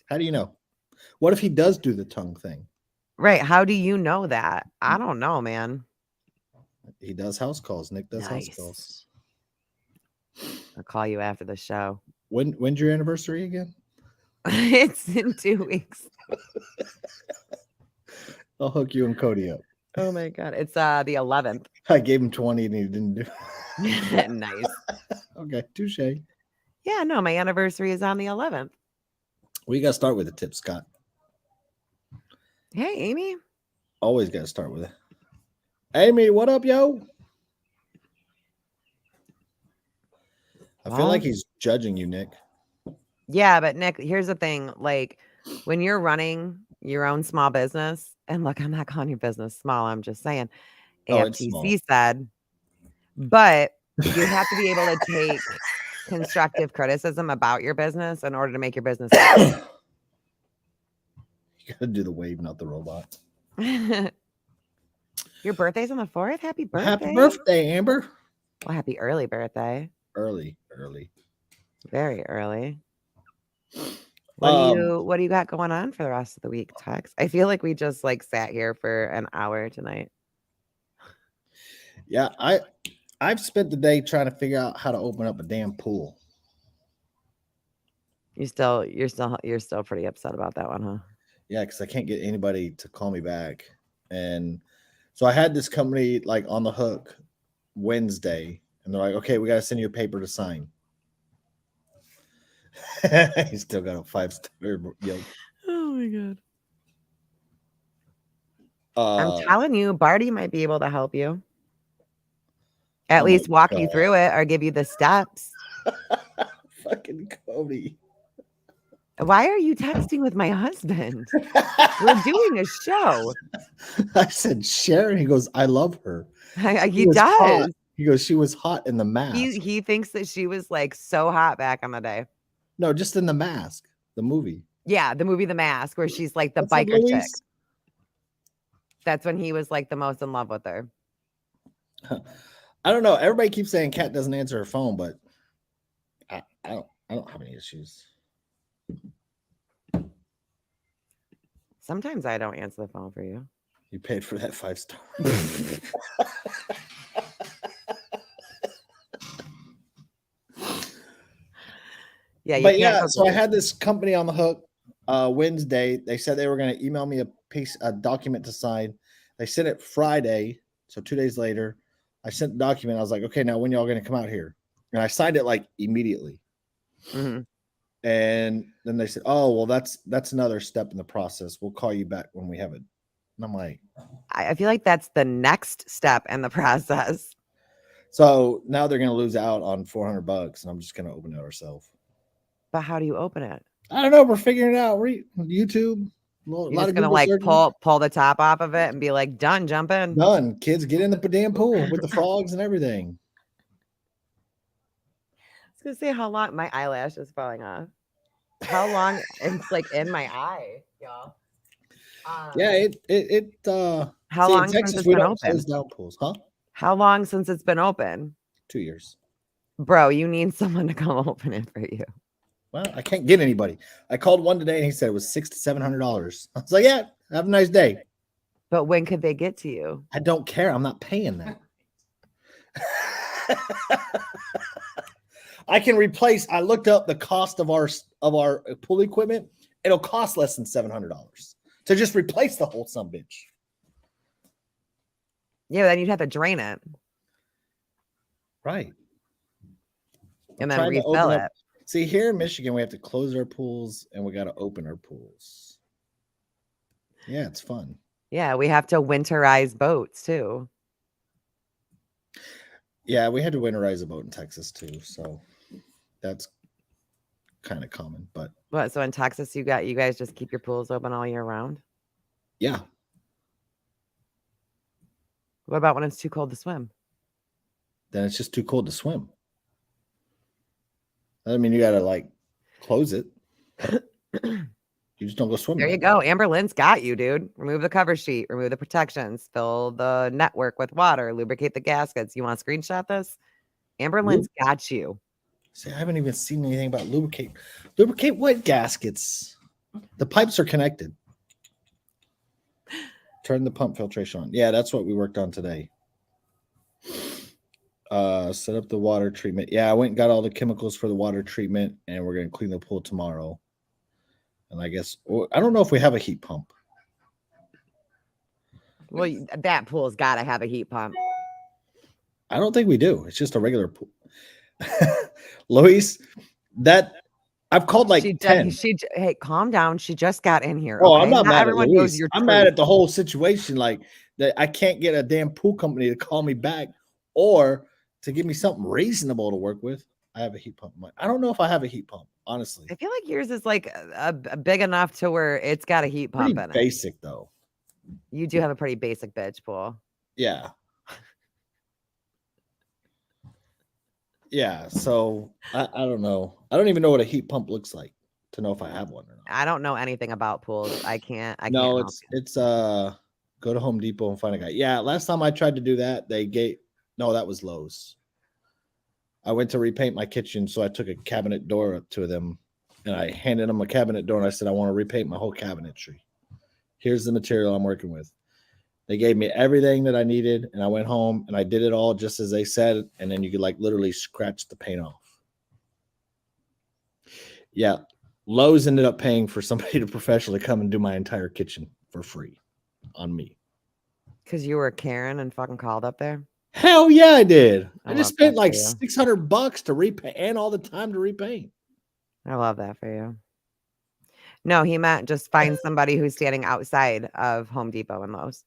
How do you know? What if he does do the tongue thing? Right. How do you know that? I don't know, man. He does house calls. Nick does house Nice. calls. I'll call you after the show. When's your anniversary again? It's in 2 weeks. I'll hook you and Cody up. Oh my god. It's the 11th. I gave him 20 and he didn't do it. Nice. Okay, touche. Yeah, no, my anniversary is on the 11th. We got to start with the tip, Scott. Hey, Amy. Always got to start with it. Amy, what up, yo? I feel like he's judging you, Nick. Yeah, but Nick, here's the thing. Like, when you're running your own small business, and look, I'm not calling your business small. I'm just saying AFTC said, but you have to be able to take constructive criticism about your business in order to make your business. You got to do the wave, not the robot. Your birthday's on the 4th? Happy birthday. Happy birthday, Amber. Well, happy early birthday. Early. Very early. What do you got going on for the rest of the week, Tex? I feel like we just like sat here for an hour tonight. Yeah, I've spent the day trying to figure out how to open up a damn pool. You're still pretty upset about that one, huh? Yeah, because I can't get anybody to call me back. And so I had this company like on the hook Wednesday, and they're like, okay, we got to send you a paper to sign. He still got a 5-star yelp. Oh my god. I'm telling you, Barty might be able to help you. At least walk you through it or give you the steps. Fucking Cody. Why are you texting with my husband? We're doing a show. I said, Sharon. He goes, I love her. He does. Hot. He goes, she was hot in the mask. He thinks that she was like so hot back in the day. No, just in The Mask, the movie. Yeah, the movie The Mask, where she's like the biker chick. That's when he was like the most in love with her. I don't know. Everybody keeps saying Kat doesn't answer her phone, but I don't have any issues. Sometimes I don't answer the phone for you. You paid for that 5-star. Yeah, but yeah, so I had this company on the hook Wednesday. They said they were going to email me a document to sign. They sent it Friday, so 2 days later. I sent the document. I was like, okay, now when y'all going to come out here? And I signed it like immediately. Mm-hmm. And then they said, oh, well, that's another step in the process. We'll call you back when we have it. And I'm like, I feel like that's the next step in the process. So now they're going to lose out on $400, and I'm just going to open it ourselves. But how do you open it? I don't know. We're figuring it out. YouTube. You're just going to like pull the top off of it and be like, done, jump in. Done. Kids, get in the damn pool with the frogs and everything. I was going to say how long my eyelash is falling off. How long it's like in my eye, y'all. Yeah, how long since it's been open? Down pools, huh? How long since it's been open? 2 years. Bro, you need someone to come open it for you. Well, I can't get anybody. I called one today and he said it was $600 to $700. I was like, yeah, have a nice day. But when could they get to you? I don't care. I'm not paying that. I can replace. I looked up the cost of our pool equipment. It'll cost less than $700 to just replace the whole son bitch. Yeah, then you'd have to drain it. Right. And then refill it. See, here in Michigan, we have to close our pools and we got to open our pools. Yeah, it's fun. Yeah, we have to winterize boats too. Yeah, we had to winterize a boat in Texas too, so that's kind of common. But what? So in Texas, you guys just keep your pools open all year round? Yeah. What about when it's too cold to swim? Then it's just too cold to swim. I mean, you gotta like close it. You just don't go swimming. There you go. Amber Lynn's got you, dude. Remove the cover sheet, remove the protections, fill the network with water, lubricate the gaskets. You want to screenshot this? Amber Lynn's got you. See, I haven't even seen anything about lubricate. Lubricate what gaskets? The pipes are connected. Turn the pump filtration on. Yeah, that's what we worked on today. Set up the water treatment. Yeah, I went and got all the chemicals for the water treatment, and we're gonna clean the pool tomorrow. And I guess I don't know if we have a heat pump. Well, that pool's got to have a heat pump. I don't think we do. It's just a regular pool. Luis, that I've called like 10. Hey, calm down. She just got in here. Oh, okay? I'm not mad everyone at knows Luis. your I'm truth. mad at the whole situation. Like that, I can't get a damn pool company to call me back or to give me something reasonable to work with. I have a heat pump. I don't know if I have a heat pump, honestly. I feel like yours is like a big enough to where it's got a heat pump in it. Basic though. You do have a pretty basic bitch pool. Yeah. Yeah. So I don't know. I don't even know what a heat pump looks like to know if I have one or not. I don't know anything about pools. I can't. No, it's go to Home Depot and find a guy. Yeah, last time I tried to do that, that was Lowe's. I went to repaint my kitchen, so I took a cabinet door up to them and I handed them a cabinet door and I said, I want to repaint my whole cabinetry. Here's the material I'm working with. They gave me everything that I needed, and I went home and I did it all just as they said, and then you could like literally scratch the paint off. Yeah, Lowe's ended up paying for somebody to professionally come and do my entire kitchen for free on me. Because you were Karen and fucking called up there? Hell yeah, I did. I just spent like $600 to repaint and all the time to repaint. I love that for you. No, he meant just find somebody who's standing outside of Home Depot and Lowe's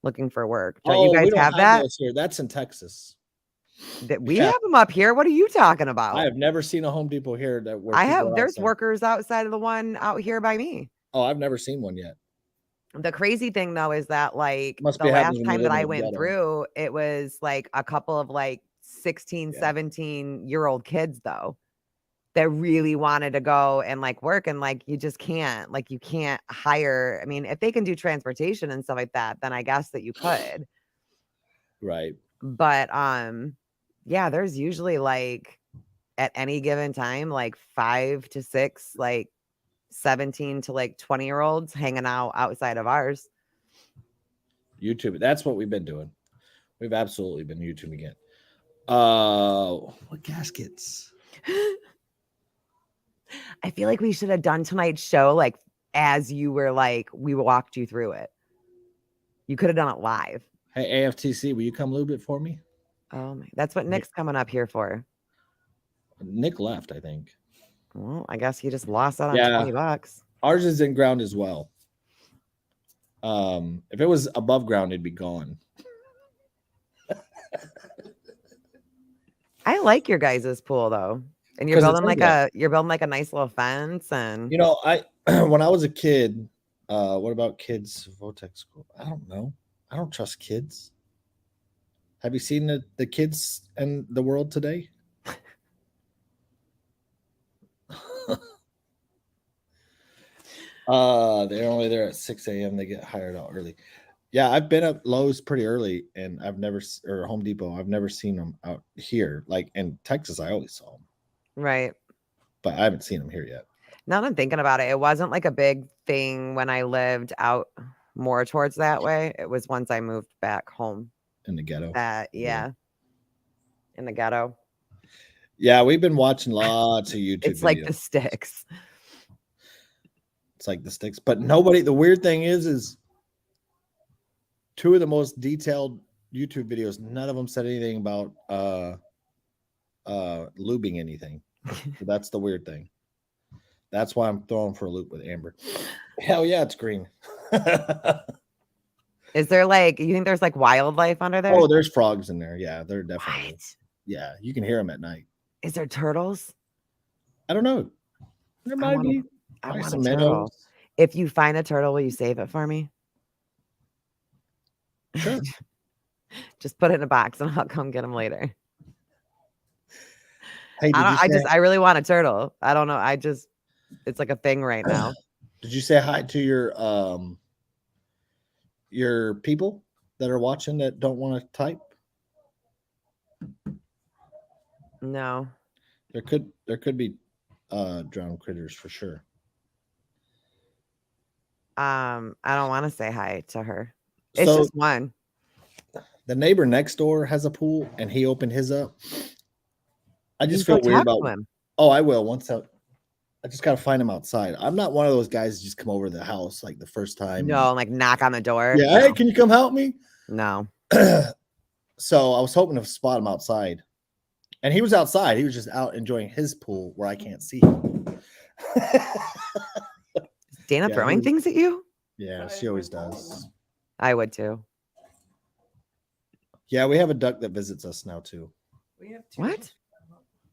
looking for work. Don't you guys have that? Here. That's in Texas. We have them up here. What are you talking about? I have never seen a Home Depot here that works. There's workers outside of the one out here by me. Oh, I've never seen one yet. The crazy thing though is that like the last time that I went through, it was like a couple of like 16, 17-year-old kids though that really wanted to go and like work, and like you just can't, like you can't hire. I mean, if they can do transportation and stuff like that, then I guess that you could. Right. But yeah, there's usually like at any given time like 5 to 6 like 17 to like 20-year-olds hanging out outside of ours. YouTube. That's what we've been doing. We've absolutely been YouTubing it. What gaskets? I feel like we should have done tonight's show like as you were like we walked you through it. You could have done it live. Hey, AFTC, will you come lube it for me? Oh my, that's what Nick's coming up here for. Nick left, I think. Well, I guess he just lost out on $20. Ours is in ground as well. If it was above ground, it'd be gone. I like your guys' pool though. And you're building like a nice little fence. And you know, when I was a kid, what about kids Votex school? I don't know. I don't trust kids. Have you seen the kids in the world today? They're only there at 6 a.m. They get hired out early. Yeah, I've been at Lowe's pretty early, and or Home Depot. I've never seen them out here. Like in Texas, I always saw them. Right. But I haven't seen them here yet. Now that I'm thinking about it, it wasn't like a big thing when I lived out more towards that way. It was once I moved back home. In the ghetto. Yeah. In the ghetto. Yeah, we've been watching lots of YouTube It's videos. like the sticks. It's like the sticks, but nobody. The weird thing is two of the most detailed YouTube videos. None of them said anything about lubing anything. So that's the weird thing. That's why I'm throwing for a loop with Amber. Hell yeah, it's green. Is there like, you think there's like wildlife under there? Oh, there's frogs in there. Yeah, they're definitely. What? Yeah, you can hear them at night. Is there turtles? I don't know. There might be. I Probably want some a turtle. minnows. If you find a turtle, will you save it for me? Sure. Just put it in a box and I'll come get them later. Hey, I really want a turtle. I don't know. It's like a thing right now. Did you say hi to your people that are watching that don't want to type? No. There could be drowned critters for sure. I don't want to say hi to her. It's So just one. the neighbor next door has a pool and he opened his up. I just You feel go weird talk about to him. Oh, I will once I just gotta find him outside. I'm not one of those guys that just come over to the house like the first time. No, like knock on the door. Yeah, hey, can you come help me? No. So I was hoping to spot him outside. And he was outside. He was just out enjoying his pool where I can't see him. Is Dana Yeah, throwing things at you? Yeah, she always does. I would too. Yeah, we have a duck that visits us now too. We have two. What?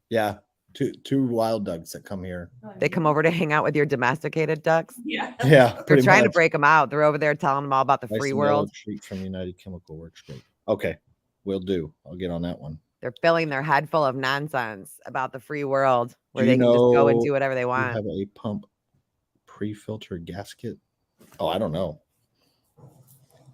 Yeah, two wild ducks that come here. They come over to hang out with your domesticated ducks? Yeah. Yeah, They're pretty trying to much. break them out. They're over there telling them all about the Nice free and yellow world. treat from United Chemical Works. Great. Okay, will do. I'll get on that one. They're filling their head full of nonsense about the free world where Do they you can just go and know do whatever they You want. have a pump pre-filter gasket? Oh, I don't know.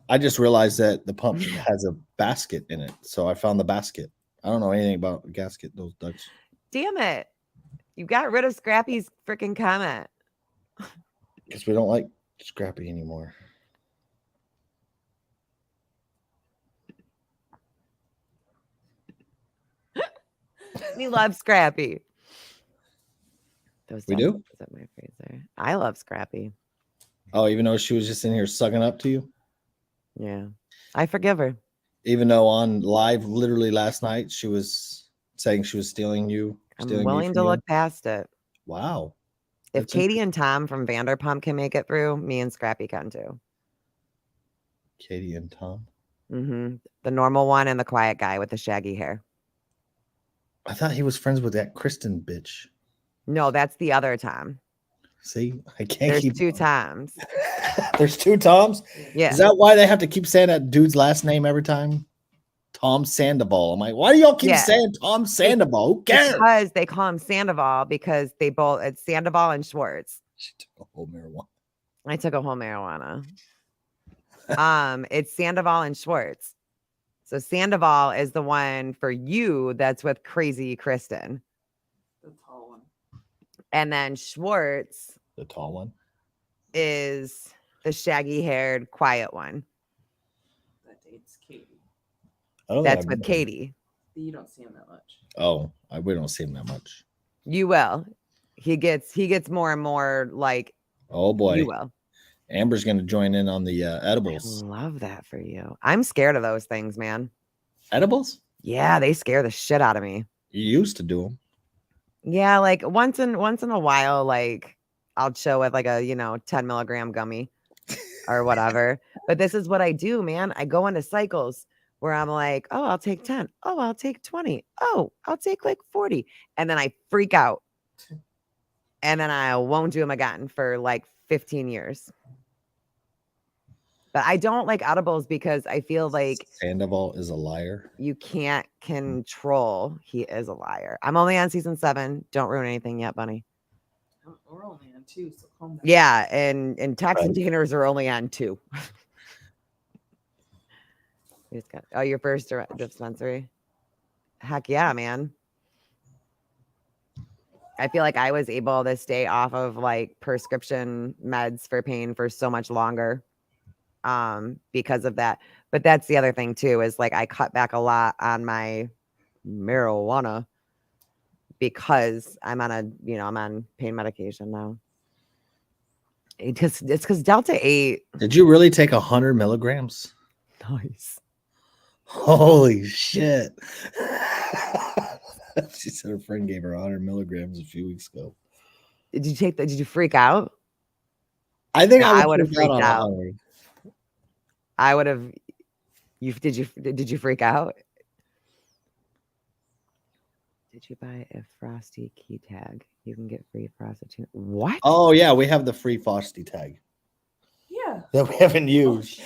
I just realized that the pump has a basket in it, so I found the basket. I don't know anything about the gasket. Those ducks. Damn it. You got rid of Scrappy's freaking comment. Because we don't like Scrappy anymore. We love Scrappy. We do? Is that my freezer? I love Scrappy. Oh, even though she was just in here sucking up to you? Yeah. I forgive her. Even though on live literally last night she was saying she was stealing you. I'm stealing willing to look past it. Wow. If That's Katie and Tom from Vanderpump can make it through, me and Scrappy can too. Katie and Tom. Mm-hmm. The normal one and the quiet guy with the shaggy hair. I thought he was friends with that Kristen bitch. No, that's the other Tom. See, I can't There's keep. two Toms. There's two Toms. Yeah. Is that why they have to keep saying that dude's last name every time? Tom Sandoval. I'm like, why do y'all keep saying Tom Sandoval? Who cares? Because they call him Sandoval because it's Sandoval and Schwartz. She took a whole marijuana. I took a whole marijuana. It's Sandoval and Schwartz. So Sandoval is the one for you that's with crazy Kristen. The tall one. And then Schwartz, the tall one, is the shaggy haired, quiet one. That dates Katie. That's with Katie. You don't see him that much. Oh, we don't see him that much. You will. He gets more and more like. Oh boy. You will. Amber's going to join in on the edibles. I love that for you. I'm scared of those things, man. Edibles? Yeah, they scare the shit out of me. You used to do them. Yeah, like once in a while, like I'll chill with like a 10 milligram gummy or whatever. But this is what I do, man. I go into cycles where I'm like, oh, I'll take 10. Oh, I'll take 20. Oh, I'll take like 40. And then I freak out. And then I won't do them again for like 15 years. But I don't like edibles because I feel like Sandoval is a liar. You can't control. He is a liar. I'm only on season 7. Don't ruin anything yet, Bunny. We're only on 2, so calm down. Yeah, and Tex and Diners are only on 2. You just got your first dispensary. Heck yeah, man. I feel like I was able to stay off of like prescription meds for pain for so much longer. Because of that. But that's the other thing too, is like I cut back a lot on my marijuana because I'm on pain medication now. It's because Delta 8. Did you really take 100 milligrams? Nice. Holy shit. She said her friend gave her 100 milligrams a few weeks ago. Did you take that? Did you freak out? I think I I would have freaked freaked out. 100. I would have. Did you freak out? Did you buy a Frosty key tag? You can get free Frosty. What? Oh yeah, we have the free Frosty tag Yeah. that we haven't used.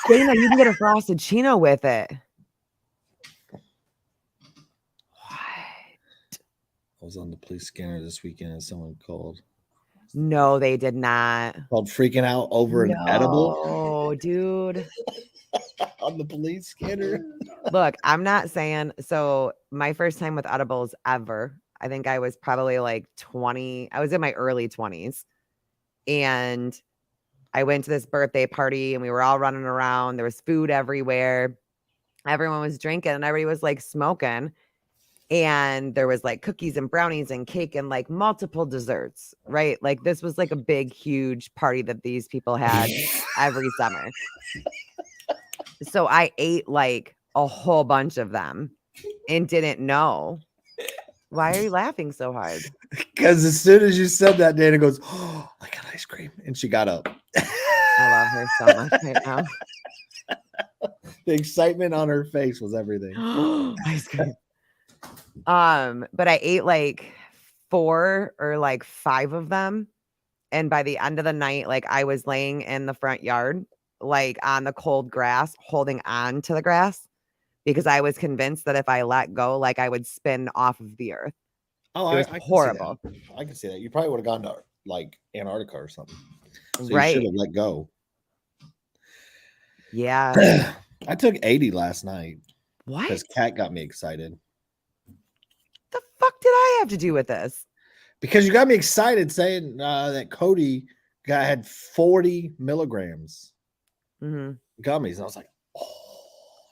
Dana, you can get a Frosted Chino with it. What? I was on the police scanner this weekend and someone called No, they did not. freaking out over an edible Oh, dude. on the police scanner. Look, I'm not saying so. My first time with edibles ever, I think I was probably like 20. I was in my early 20s. And I went to this birthday party and we were all running around. There was food everywhere. Everyone was drinking and everybody was like smoking. And there was like cookies and brownies and cake and like multiple desserts, right? Like this was like a big, huge party that these people had every summer. So I ate like a whole bunch of them and didn't know. Why are you laughing so hard? Because as soon as you said that, Dana goes, "Oh, I got ice cream," and she got up. I love her so much right now. The excitement on her face was everything. Ice cream. But I ate like 4 or like 5 of them. And by the end of the night, like I was laying in the front yard, like on the cold grass, holding on to the grass because I was convinced that if I let go, like I would spin off of the earth. Oh, It was horrible. I can see that. You probably would have gone to like Antarctica or something. So you Right. should have let go. Yeah. I took 80 last night What because Kat got me excited. the fuck did I have to do with this? Because you got me excited saying that Cody had 40 milligrams Mm-hmm. gummies. And I was like, oh,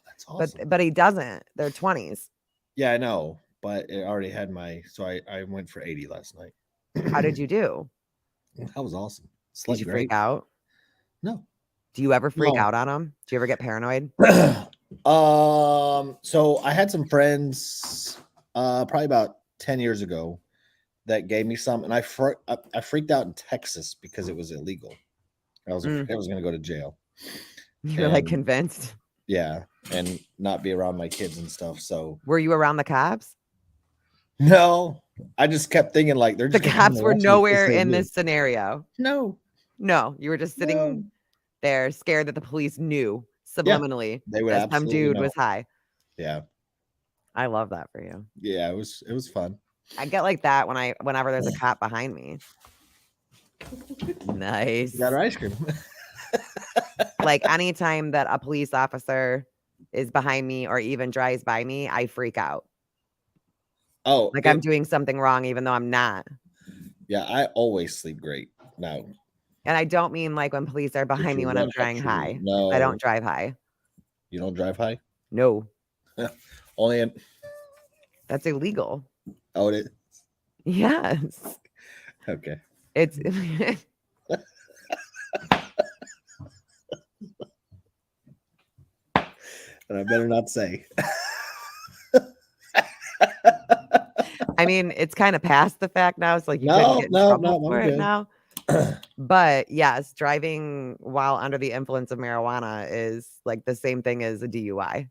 that's awesome. But he doesn't. They're 20s. Yeah, I know. But it already had so I went for 80 last night. How did you do? That was awesome. Did you freak out? No. Do you ever freak No. out on them? Do you ever get paranoid? So I had some friends probably about 10 years ago that gave me some, and I freaked out in Texas because it was illegal. I was going to go to jail. You're like convinced. Yeah, and not be around my kids and stuff. So were you around the cops? No, I just kept thinking like the cops were nowhere in this scenario. No, you were just sitting there scared that the police knew subliminally they would that some dude was high. Yeah, I love that for you. Yeah, it was fun. I get like that whenever there's a cop behind me. Nice. You got our ice cream. Like anytime that a police officer is behind me or even drives by me, I freak out. Oh, like I'm doing something wrong, even though I'm not. Yeah, I always sleep great now. And I don't mean like when police are behind me when I'm driving high. No, I don't drive high. You don't drive high? No. Only in. That's illegal. Oh, it is? Yes. Okay. It's. And I better not say. I mean, it's kind of past the fact now. It's like you couldn't get in trouble for it now. But yes, driving while under the influence of marijuana is like the same thing as a DUI.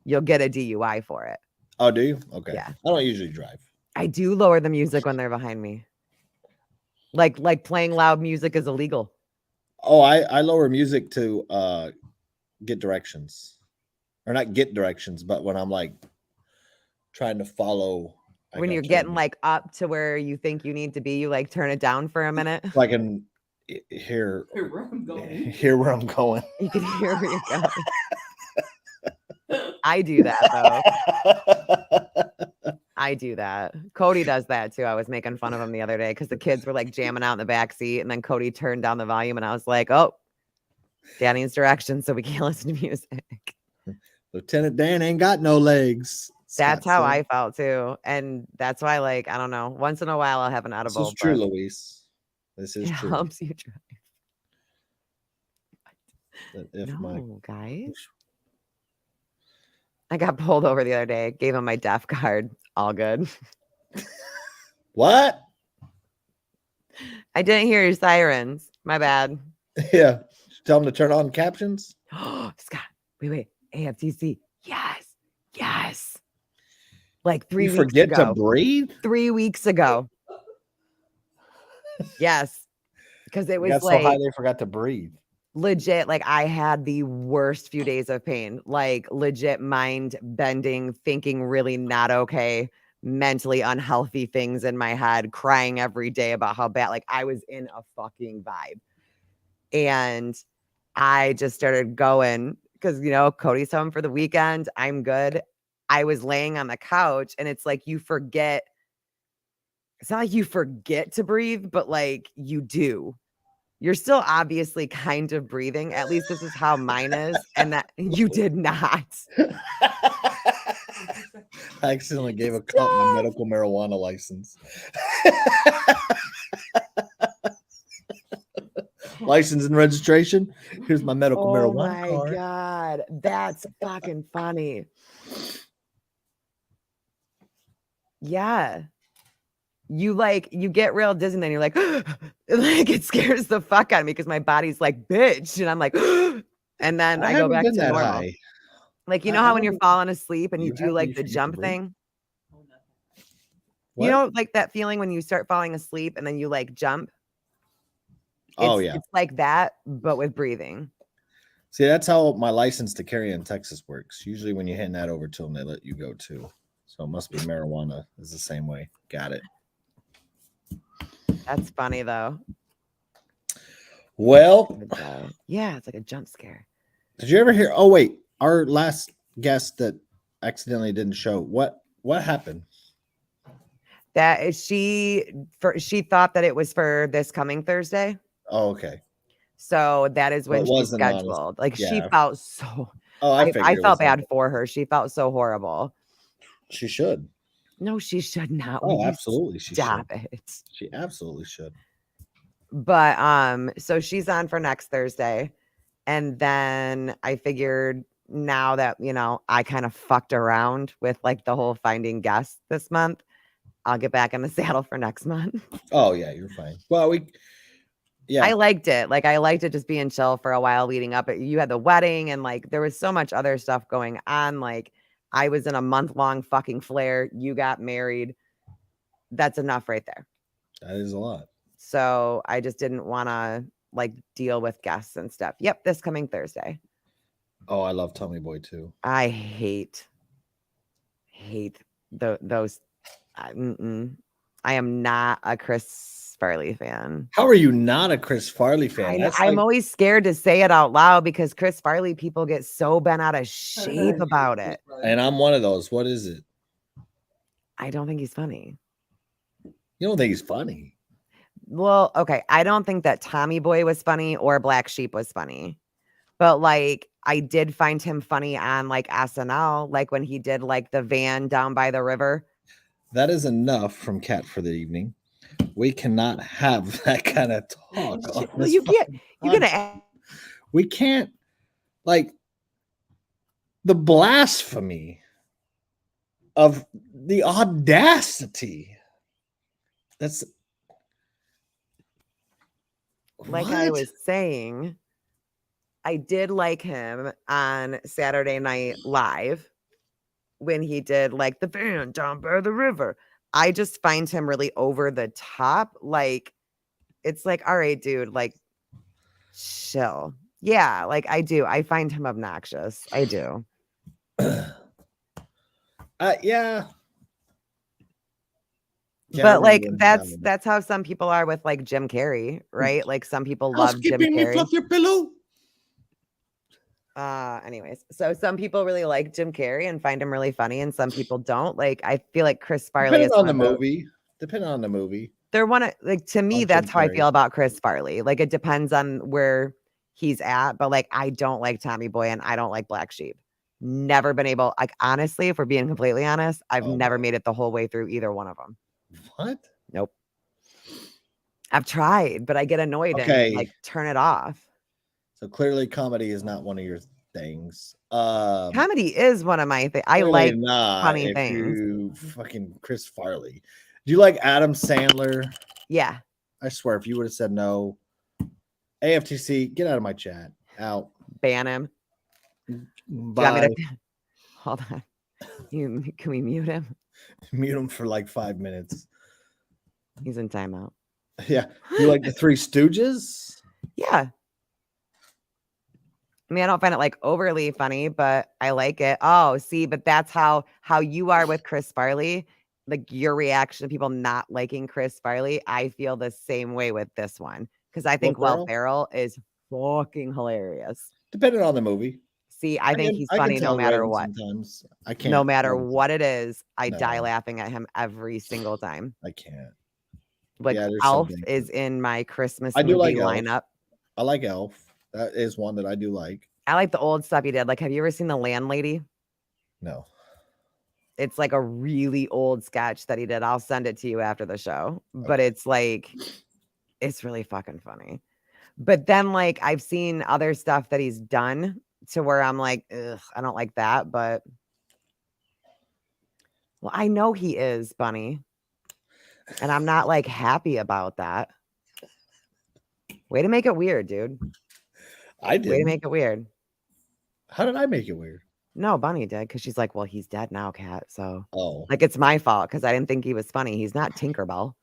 You'll get a DUI for it. Oh, do you? Okay. Yeah. I don't usually drive. I do lower the music when they're behind me. Like playing loud music is illegal. Oh, I lower music to get directions. Or not get directions, but when I'm like trying to follow. When you're getting like up to where you think you need to be, you like turn it down for a minute. So I can hear where I'm going. You can hear where you're going. I do that though. I do that. Cody does that too. I was making fun of him the other day because the kids were like jamming out in the back seat, and then Cody turned down the volume, and I was like, "Oh, Danny's directions, so we can't listen to music." Lieutenant Dan ain't got no legs. That's how Scottsdale. I felt too. And that's why, like, I don't know, once in a while I'll have an This edible. is true, But Luis. This is it true. helps you try. That if my No, guys. I got pulled over the other day, gave him my deaf card. All good. what? I didn't hear your sirens. My bad. Yeah. Tell them to turn on captions. Scott, wait. AFTC. Yes. Like 3 You weeks forget to ago. breathe? 3 weeks ago. Yes. Because it They got was so high like they forgot to breathe. legit, like I had the worst few days of pain, like legit mind bending, thinking really not okay, mentally unhealthy things in my head, crying every day about how bad, like I was in a fucking vibe. And I just started going because, Cody's home for the weekend. I'm good. I was laying on the couch and it's like you forget. It's not like you forget to breathe, but like you do. You're still obviously kind of breathing. At least this is how mine is. And that you did not. I accidentally gave a cop my medical marijuana license. License and registration. Here's my medical marijuana card. Oh my God. That's fucking funny. Yeah. You get real dizzy and then you're like, like it scares the fuck out of me because my body's like, bitch. And I'm like, and then I go haven't back been to that normal. high. Like, you I know how when you're haven't- falling asleep and you You do have when like you the forget to jump breathe? thing? What? You know, like that feeling when you start falling asleep and then you like jump? Oh, yeah. It's like that, but with breathing. See, that's how my license to carry in Texas works. Usually when you hand that over to them, they let you go too. So it must be marijuana is the same way. Got it. That's funny though. Well, yeah, it's like a jump scare. did you ever hear? Oh, wait. Our last guest that accidentally didn't show. What happened? That is she thought that it was for this coming Thursday. Oh, okay. So that is when Well, it she wasn't honest. scheduled. Like she Yeah. felt so Oh, I figured I it felt was bad like- for her. She felt so horrible. She should. No, she should not. Oh, Will you absolutely. She stop should. it. She absolutely should. But so she's on for next Thursday. And then I figured now that, I kind of fucked around with like the whole finding guests this month, I'll get back in the saddle for next month. Oh, yeah, you're fine. Well, yeah. I liked it. Like I liked it just being chill for a while leading up. You had the wedding and like there was so much other stuff going on. Like I was in a month-long fucking flare. You got married. That's enough right there. That is a lot. So I just didn't want to like deal with guests and stuff. Yep, this coming Thursday. Oh, I love Tommy Boy too. I hate those. I am not a Chris Farley fan. How are you not a Chris Farley fan? I'm always scared to say it out loud because Chris Farley people get so bent out of shape about it. And I'm one of those. What is it? I don't think he's funny. You don't think he's funny? Well, okay. I don't think that Tommy Boy was funny or Black Sheep was funny. But like I did find him funny on like SNL, like when he did like the van down by the river. That is enough from Kat for the evening. We cannot have that kind of talk. Well, you can't. You're gonna. We can't. Like the blasphemy of the audacity. That's like I was saying. I did like him on Saturday Night Live when he did like the van down by the river. I just find him really over the top. Like, it's like, all right, dude, like, chill. Yeah, like I do. I find him obnoxious. I do. Yeah. But like that's how some people are with like Jim Carrey, right? Like some people love Jim Carrey. Fluff your pillow. Anyways, so some people really like Jim Carrey and find him really funny, and some people don't. Like, I feel like Chris Farley is Depending on the movie. They're one of like to me, that's how I feel about Chris Farley. Like, it depends on where he's at, but like I don't like Tommy Boy and I don't like Black Sheep. Never been able, like, honestly, if we're being completely honest, I've Oh, never boy. made it the whole way through either one of them. What? Nope. I've tried, but I get annoyed and Okay. like turn it off. So clearly comedy is not one of your things. Comedy is one of my things. I Clearly like not funny if things. you fucking Chris Farley. Do you like Adam Sandler? Yeah. I swear, if you would have said no, AFTC, get out of my chat. Out. Ban him. Do you want Bye. me to hold on? Can we mute him? Mute him for like 5 minutes. He's in timeout. Yeah. You like the Three Stooges? Yeah. I mean, I don't find it like overly funny, but I like it. Oh, see, but that's how you are with Chris Farley. Like your reaction to people not liking Chris Farley. I feel the same way with this one because I think Will Ferrell is fucking hilarious. Depending on the movie. See, I think he's I funny can no tell matter when what. sometimes. I can't. No matter what it is, I No. die laughing at him every single time. I can't. Like Yeah, there's Elf something. is in my Christmas I do movie like Elf. lineup. I like Elf. That is one that I do like. I like the old stuff he did. Like, have you ever seen The Landlady? No. It's like a really old sketch that he did. I'll send it to you after the show. But it's like, it's really fucking funny. But then, like, I've seen other stuff that he's done to where I'm like, ugh, I don't like that. But, well, I know he is, Bunny. And I'm not like happy about that. Way to make it weird, dude. I did. Way to make it weird. How did I make it weird? No, Bunny did because she's like, well, he's dead now, Kat. So, like, it's my fault because I didn't think he was funny. He's not Tinkerbell.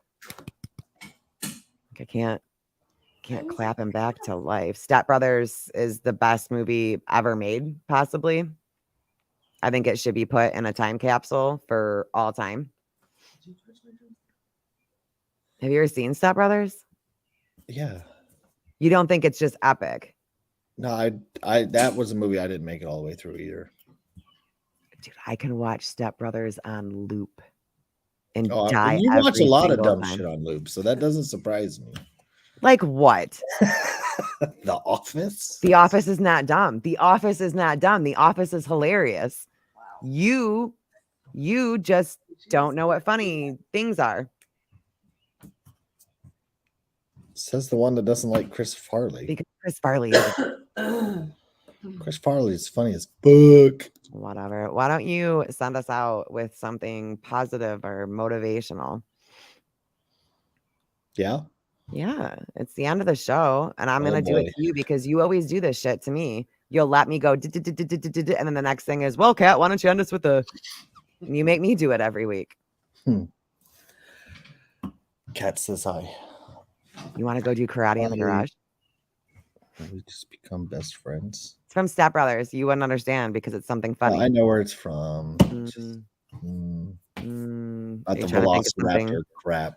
Like, I can't clap him back to life. Step Brothers is the best movie ever made, possibly. I think it should be put in a time capsule for all time. Have you ever seen Step Brothers? Yeah. You don't think it's just epic? No, I that was a movie I didn't make it all the way through either. Dude, I can watch Step Brothers on loop and Oh, die. you watch a lot of single dumb time. shit on loop, so that doesn't surprise me. Like what? The Office? The Office is not dumb. The Office is not dumb. The Office is hilarious. You just don't know what funny things are. Says the one that doesn't like Chris Farley. Because Chris Farley is Chris Farley is funny as fuck. whatever. Why don't you send us out with something positive or motivational? Yeah. Yeah, it's the end of the show, and I'm gonna do it boy. to you because you always do this shit to me. You'll let me go, and then the next thing is, well, Kat, why don't you end us with a? And you make me do it every week. Kat says hi. You want to go do karate in the garage? We just become best friends. It's from Step Brothers. You wouldn't understand because it's something funny. I know where it's from. Not the Velociraptor crap.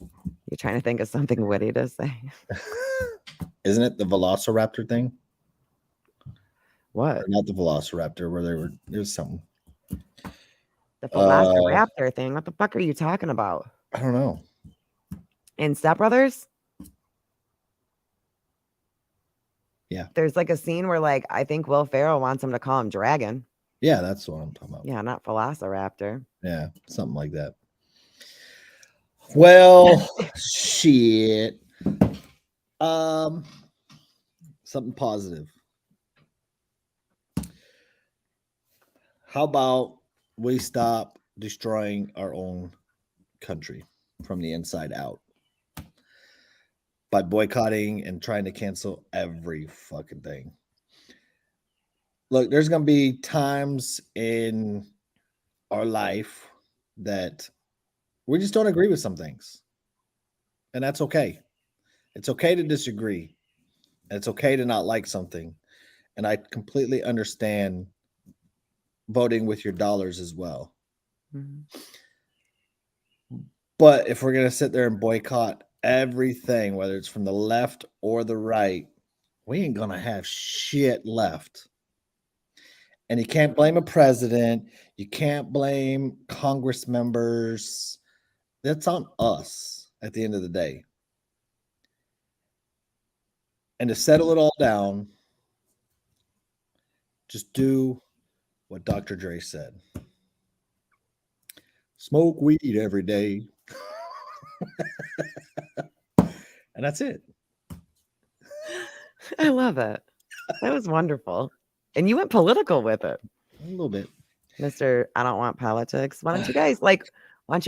You're trying to think of something witty to say. Isn't it the Velociraptor thing? What? Or not the Velociraptor, where there was something. The Velociraptor thing. What the fuck are you talking about? I don't know. In Step Brothers? Yeah. There's like a scene where like I think Will Ferrell wants him to call him Dragon. Yeah, that's what I'm talking about. Yeah, not Velociraptor. Yeah, something like that. Well, shit. Something positive. How about we stop destroying our own country from the inside out by boycotting and trying to cancel every fucking thing? Look, there's going to be times in our life that we just don't agree with some things. And that's okay. It's okay to disagree. It's okay to not like something. And I completely understand voting with your dollars as well. Mm-hmm. But if we're going to sit there and boycott everything, whether it's from the left or the right, we ain't going to have shit left. And you can't blame a president. You can't blame Congress members. That's on us at the end of the day. And to settle it all down, just do what Dr. Dre said. Smoke weed every day. And that's it. I love it. That was wonderful. And you went political with it. A little bit. Mr. I don't want politics. Why don't you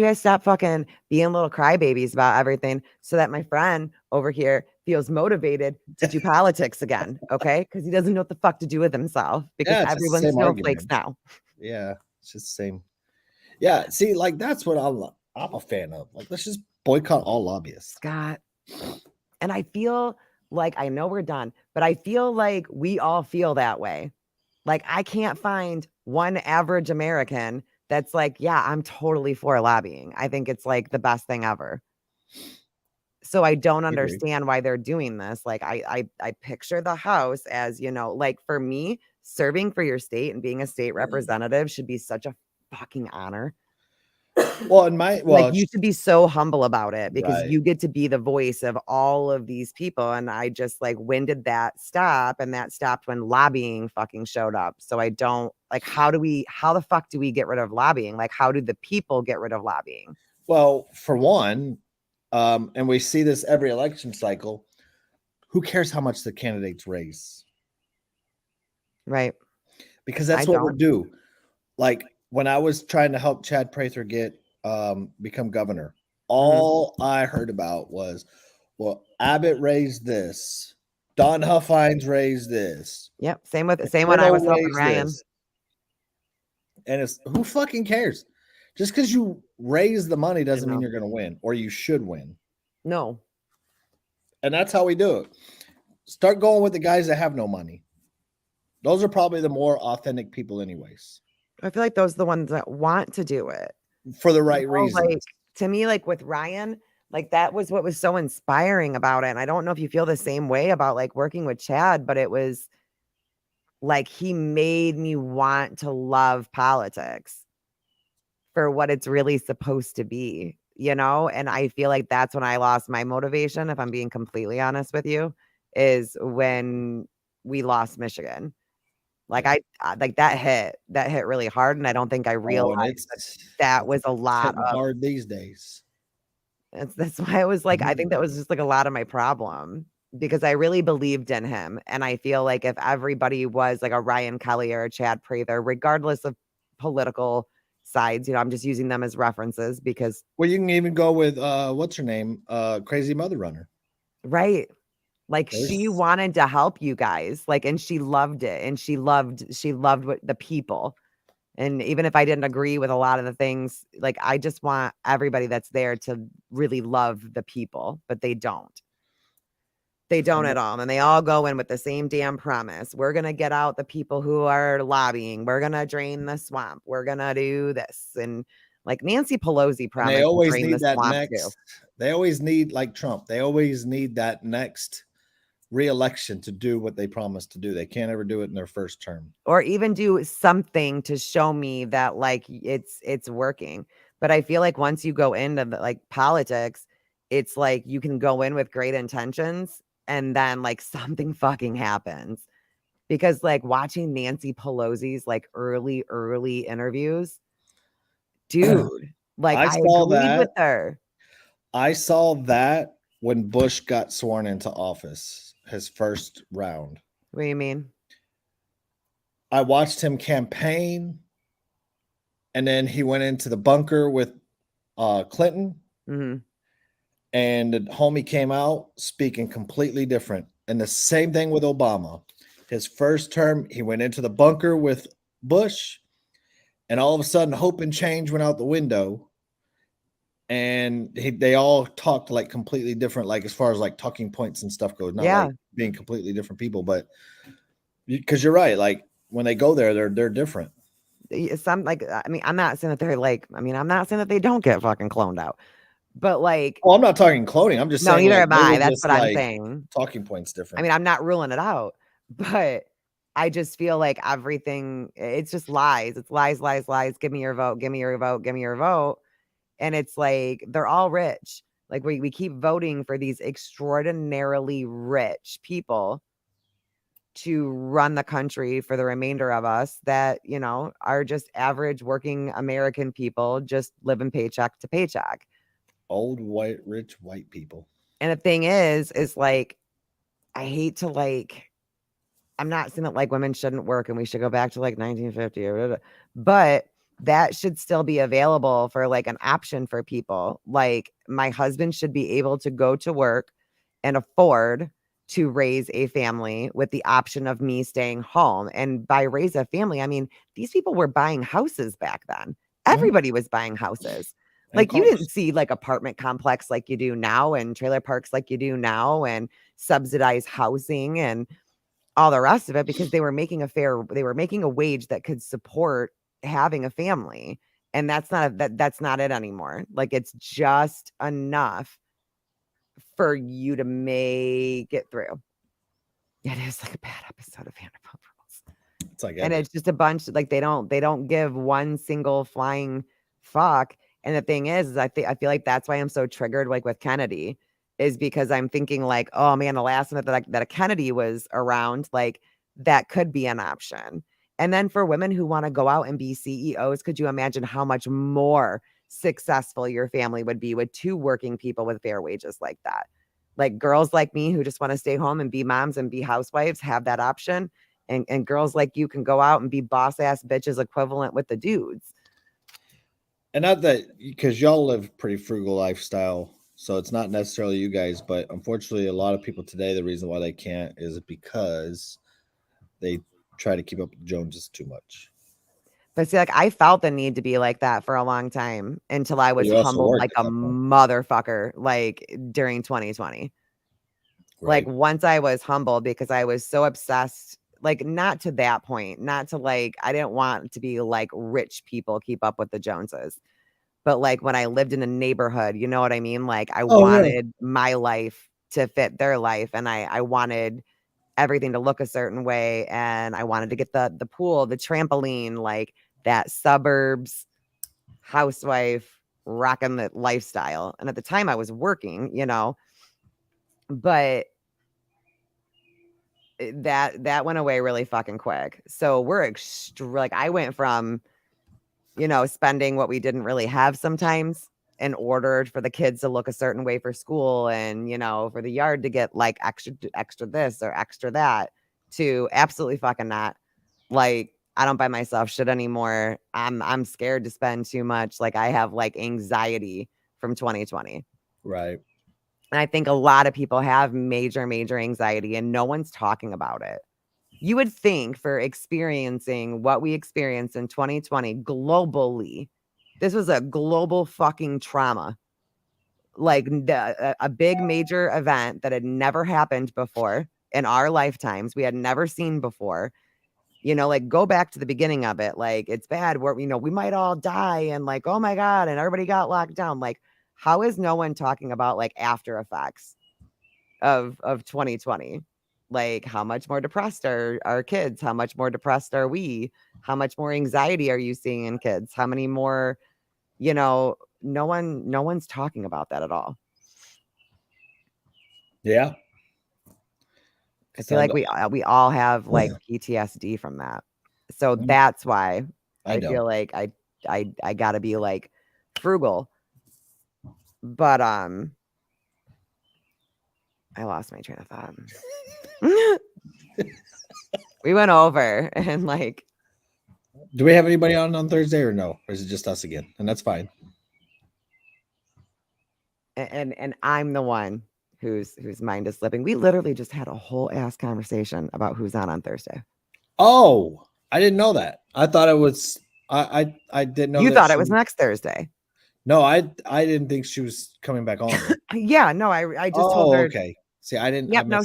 guys stop fucking being little crybabies about everything so that my friend over here feels motivated to do politics again, okay? Because he doesn't know what the fuck to do with himself because Yeah, it's just the everyone's same snowflakes argument. now. Yeah, it's just the same. Yeah, see, like that's what I'm a fan of. Like, let's just boycott all lobbyists. Scott. And I feel like I know we're done, but I feel like we all feel that way. Like I can't find one average American that's like, yeah, I'm totally for lobbying. I think it's like the best thing ever. So I don't Agree. understand why they're doing this. Like I picture the House as, like for me, serving for your state and being a state representative should be such a fucking honor. Well, Like you should be so humble about it because right. you get to be the voice of all of these people. And I just like, when did that stop? And that stopped when lobbying fucking showed up. So I don't like, how the fuck do we get rid of lobbying? Like, how do the people get rid of lobbying? Well, for one, and we see this every election cycle, who cares how much the candidates raise? Right. Because that's what we'll do. Like when I was trying to help Chad Prather get become governor, all I heard about was, well, Abbott raised this, Don Huffines raised this. Yep. Same when I was helping Ryan. This. And it's who fucking cares? Just because you raise the money doesn't mean you're going to win or you should win. No. And that's how we do it. Start going with the guys that have no money. Those are probably the more authentic people anyways. I feel like those are the ones that want to do it. For the right reasons. Like, to me, like with Ryan, like that was what was so inspiring about it. And I don't know if you feel the same way about like working with Chad, but it was like he made me want to love politics for what it's really supposed to be, And I feel like that's when I lost my motivation, if I'm being completely honest with you, is when we lost Michigan. Like I like that hit really hard, and I don't think I realized that was a lot of hard these days. That's why I was like, I think that was just like a lot of my problem because I really believed in him, and I feel like if everybody was like a Ryan Kelly or a Chad Prather, regardless of political sides, I'm just using them as references because. Well, you can even go with what's her name, Crazy Mother Runner, right? Like she wanted to help you guys, like, and she loved it, and she loved what the people. And even if I didn't agree with a lot of the things, like I just want everybody that's there to really love the people, but they don't. They don't at all. And they all go in with the same damn promise. We're going to get out the people who are lobbying. We're going to drain the swamp. We're going to do this. And like Nancy Pelosi promised they always to drain need the that swamp next. too. They always need, like Trump, they always need that next re-election to do what they promised to do. They can't ever do it in their first term. Or even do something to show me that like it's working. But I feel like once you go into like politics, it's like you can go in with great intentions and then like something fucking happens. Because like watching Nancy Pelosi's like early interviews, dude, like I agreed with her. I saw that when Bush got sworn into office, his first round. What do you mean? I watched him campaign, and then he went into the bunker with Clinton, and the homie came out speaking completely different. And the same thing with Obama. His first term, he went into the bunker with Bush, and all of a sudden, hope and change went out the window. And they all talked like completely different, like as far as like talking points and stuff goes, not like being completely different people, but because you're right, like when they go there, they're different. Some like, I mean, I'm not saying that they're like, I'm not saying that they don't get fucking cloned out, but like, I'm not talking cloning. I'm just saying, neither like, am I. That's what I'm saying. Talking points different. I mean, I'm not ruling it out, but I just feel like everything, it's just lies. It's lies, lies, lies. Give me your vote. Give me your vote. Give me your vote. And it's like, they're all rich. Like we keep voting for these extraordinarily rich people to run the country for the remainder of us that, you know, are just average working American people just living paycheck to paycheck. Old white rich white people. And the thing is like, I hate to like, I'm not saying that like women shouldn't work and we should go back to like 1950 or whatever, but that should still be available for like an option for people. Like my husband should be able to go to work and afford to raise a family with the option of me staying home. And by raise a family, I mean, these people were buying houses back then. Everybody was buying houses. And Like you cars. didn't see like apartment complex like you do now and trailer parks like you do now and subsidized housing and all the rest of it because they were making a wage that could support having a family. And that's not it anymore. Like it's just enough for you to make it through. It is like a bad episode of Vanderpump Rules. It's like And it's just a bunch like they don't give one single flying fuck. And the thing is I feel like that's why I'm so triggered like with Kennedy is because I'm thinking like, oh man, the last minute that a Kennedy was around, like that could be an option. And then for women who want to go out and be CEOs, could you imagine how much more successful your family would be with two working people with fair wages like that? Like girls like me who just want to stay home and be moms and be housewives have that option. And girls like you can go out and be boss ass bitches equivalent with the dudes. And not that because y'all live pretty frugal lifestyle, so it's not necessarily you guys, but unfortunately, a lot of people today, the reason why they can't is because they try to keep up with the Joneses too much. But see, like I felt the need to be like that for a long time until I was you also humbled worked like at a that point. motherfucker, like during 2020. Like Right. once I was humbled because I was so obsessed, like not to that point, not to like, I didn't want to be like rich people keep up with the Joneses. But like when I lived in a neighborhood, you know what I mean? Like I Oh yeah. wanted my life to fit their life and I wanted everything to look a certain way and I wanted to get the pool, the trampoline, like that suburbs housewife rocking the lifestyle. And at the time I was working, you know, but that went away really fucking quick. So we're like I went from, you know, spending what we didn't really have sometimes in order for the kids to look a certain way for school and, you know, for the yard to get like extra this or extra that to absolutely fucking not. Like I don't buy myself shit anymore. I'm scared to spend too much. Like I have like anxiety from 2020. Right. And I think a lot of people have major anxiety and no one's talking about it. You would think for experiencing what we experienced in 2020 globally, this was a global fucking trauma. Like a big major event that had never happened before in our lifetimes. We had never seen before. You know, like go back to the beginning of it. Like it's bad where, you know, we might all die and like, oh my God, and everybody got locked down. Like, how is no one talking about like after effects of 2020? Like how much more depressed are our kids? How much more depressed are we? How much more anxiety are you seeing in kids? How many more, you know, no one's talking about that at all. Yeah. I feel like we all have like PTSD from that. So that's why I I don't. feel like I got to be like frugal. But I lost my train of thought. We went over and like Do we have anybody on Thursday or no? Or is it just us again? And that's fine. and I'm the one whose mind is slipping. We literally just had a whole ass conversation about who's on Thursday. Oh, I didn't know that. I thought it was I didn't know You that thought it was next Thursday. No, I didn't think she was coming back on. Yeah, no, I just told her. Okay. See, I didn't. Yep, no,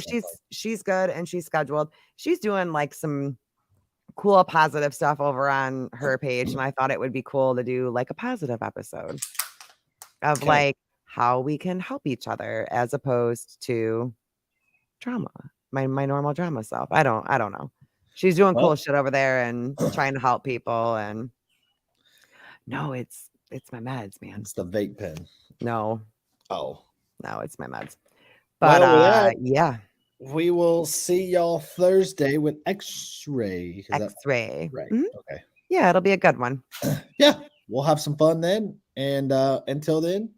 she's good and she's scheduled. She's doing like some cool positive stuff over on her page, and I thought it would be cool to do like a positive episode of like how we can help each other as opposed to drama. My normal drama self. I don't know. She's doing cool shit over there and trying to help people. And no, it's my meds, man. It's the vape pen. No. Oh. No, it's my meds. But well, yeah. We will see y'all Thursday with X-Ray. Is that X-ray. right? Mhm. Okay. Yeah, it'll be a good one. Yeah, we'll have some fun then. And until then,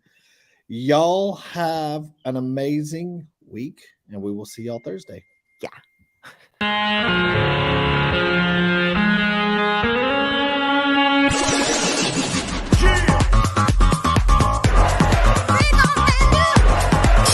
y'all have an amazing week, and we will see y'all Thursday. Yeah.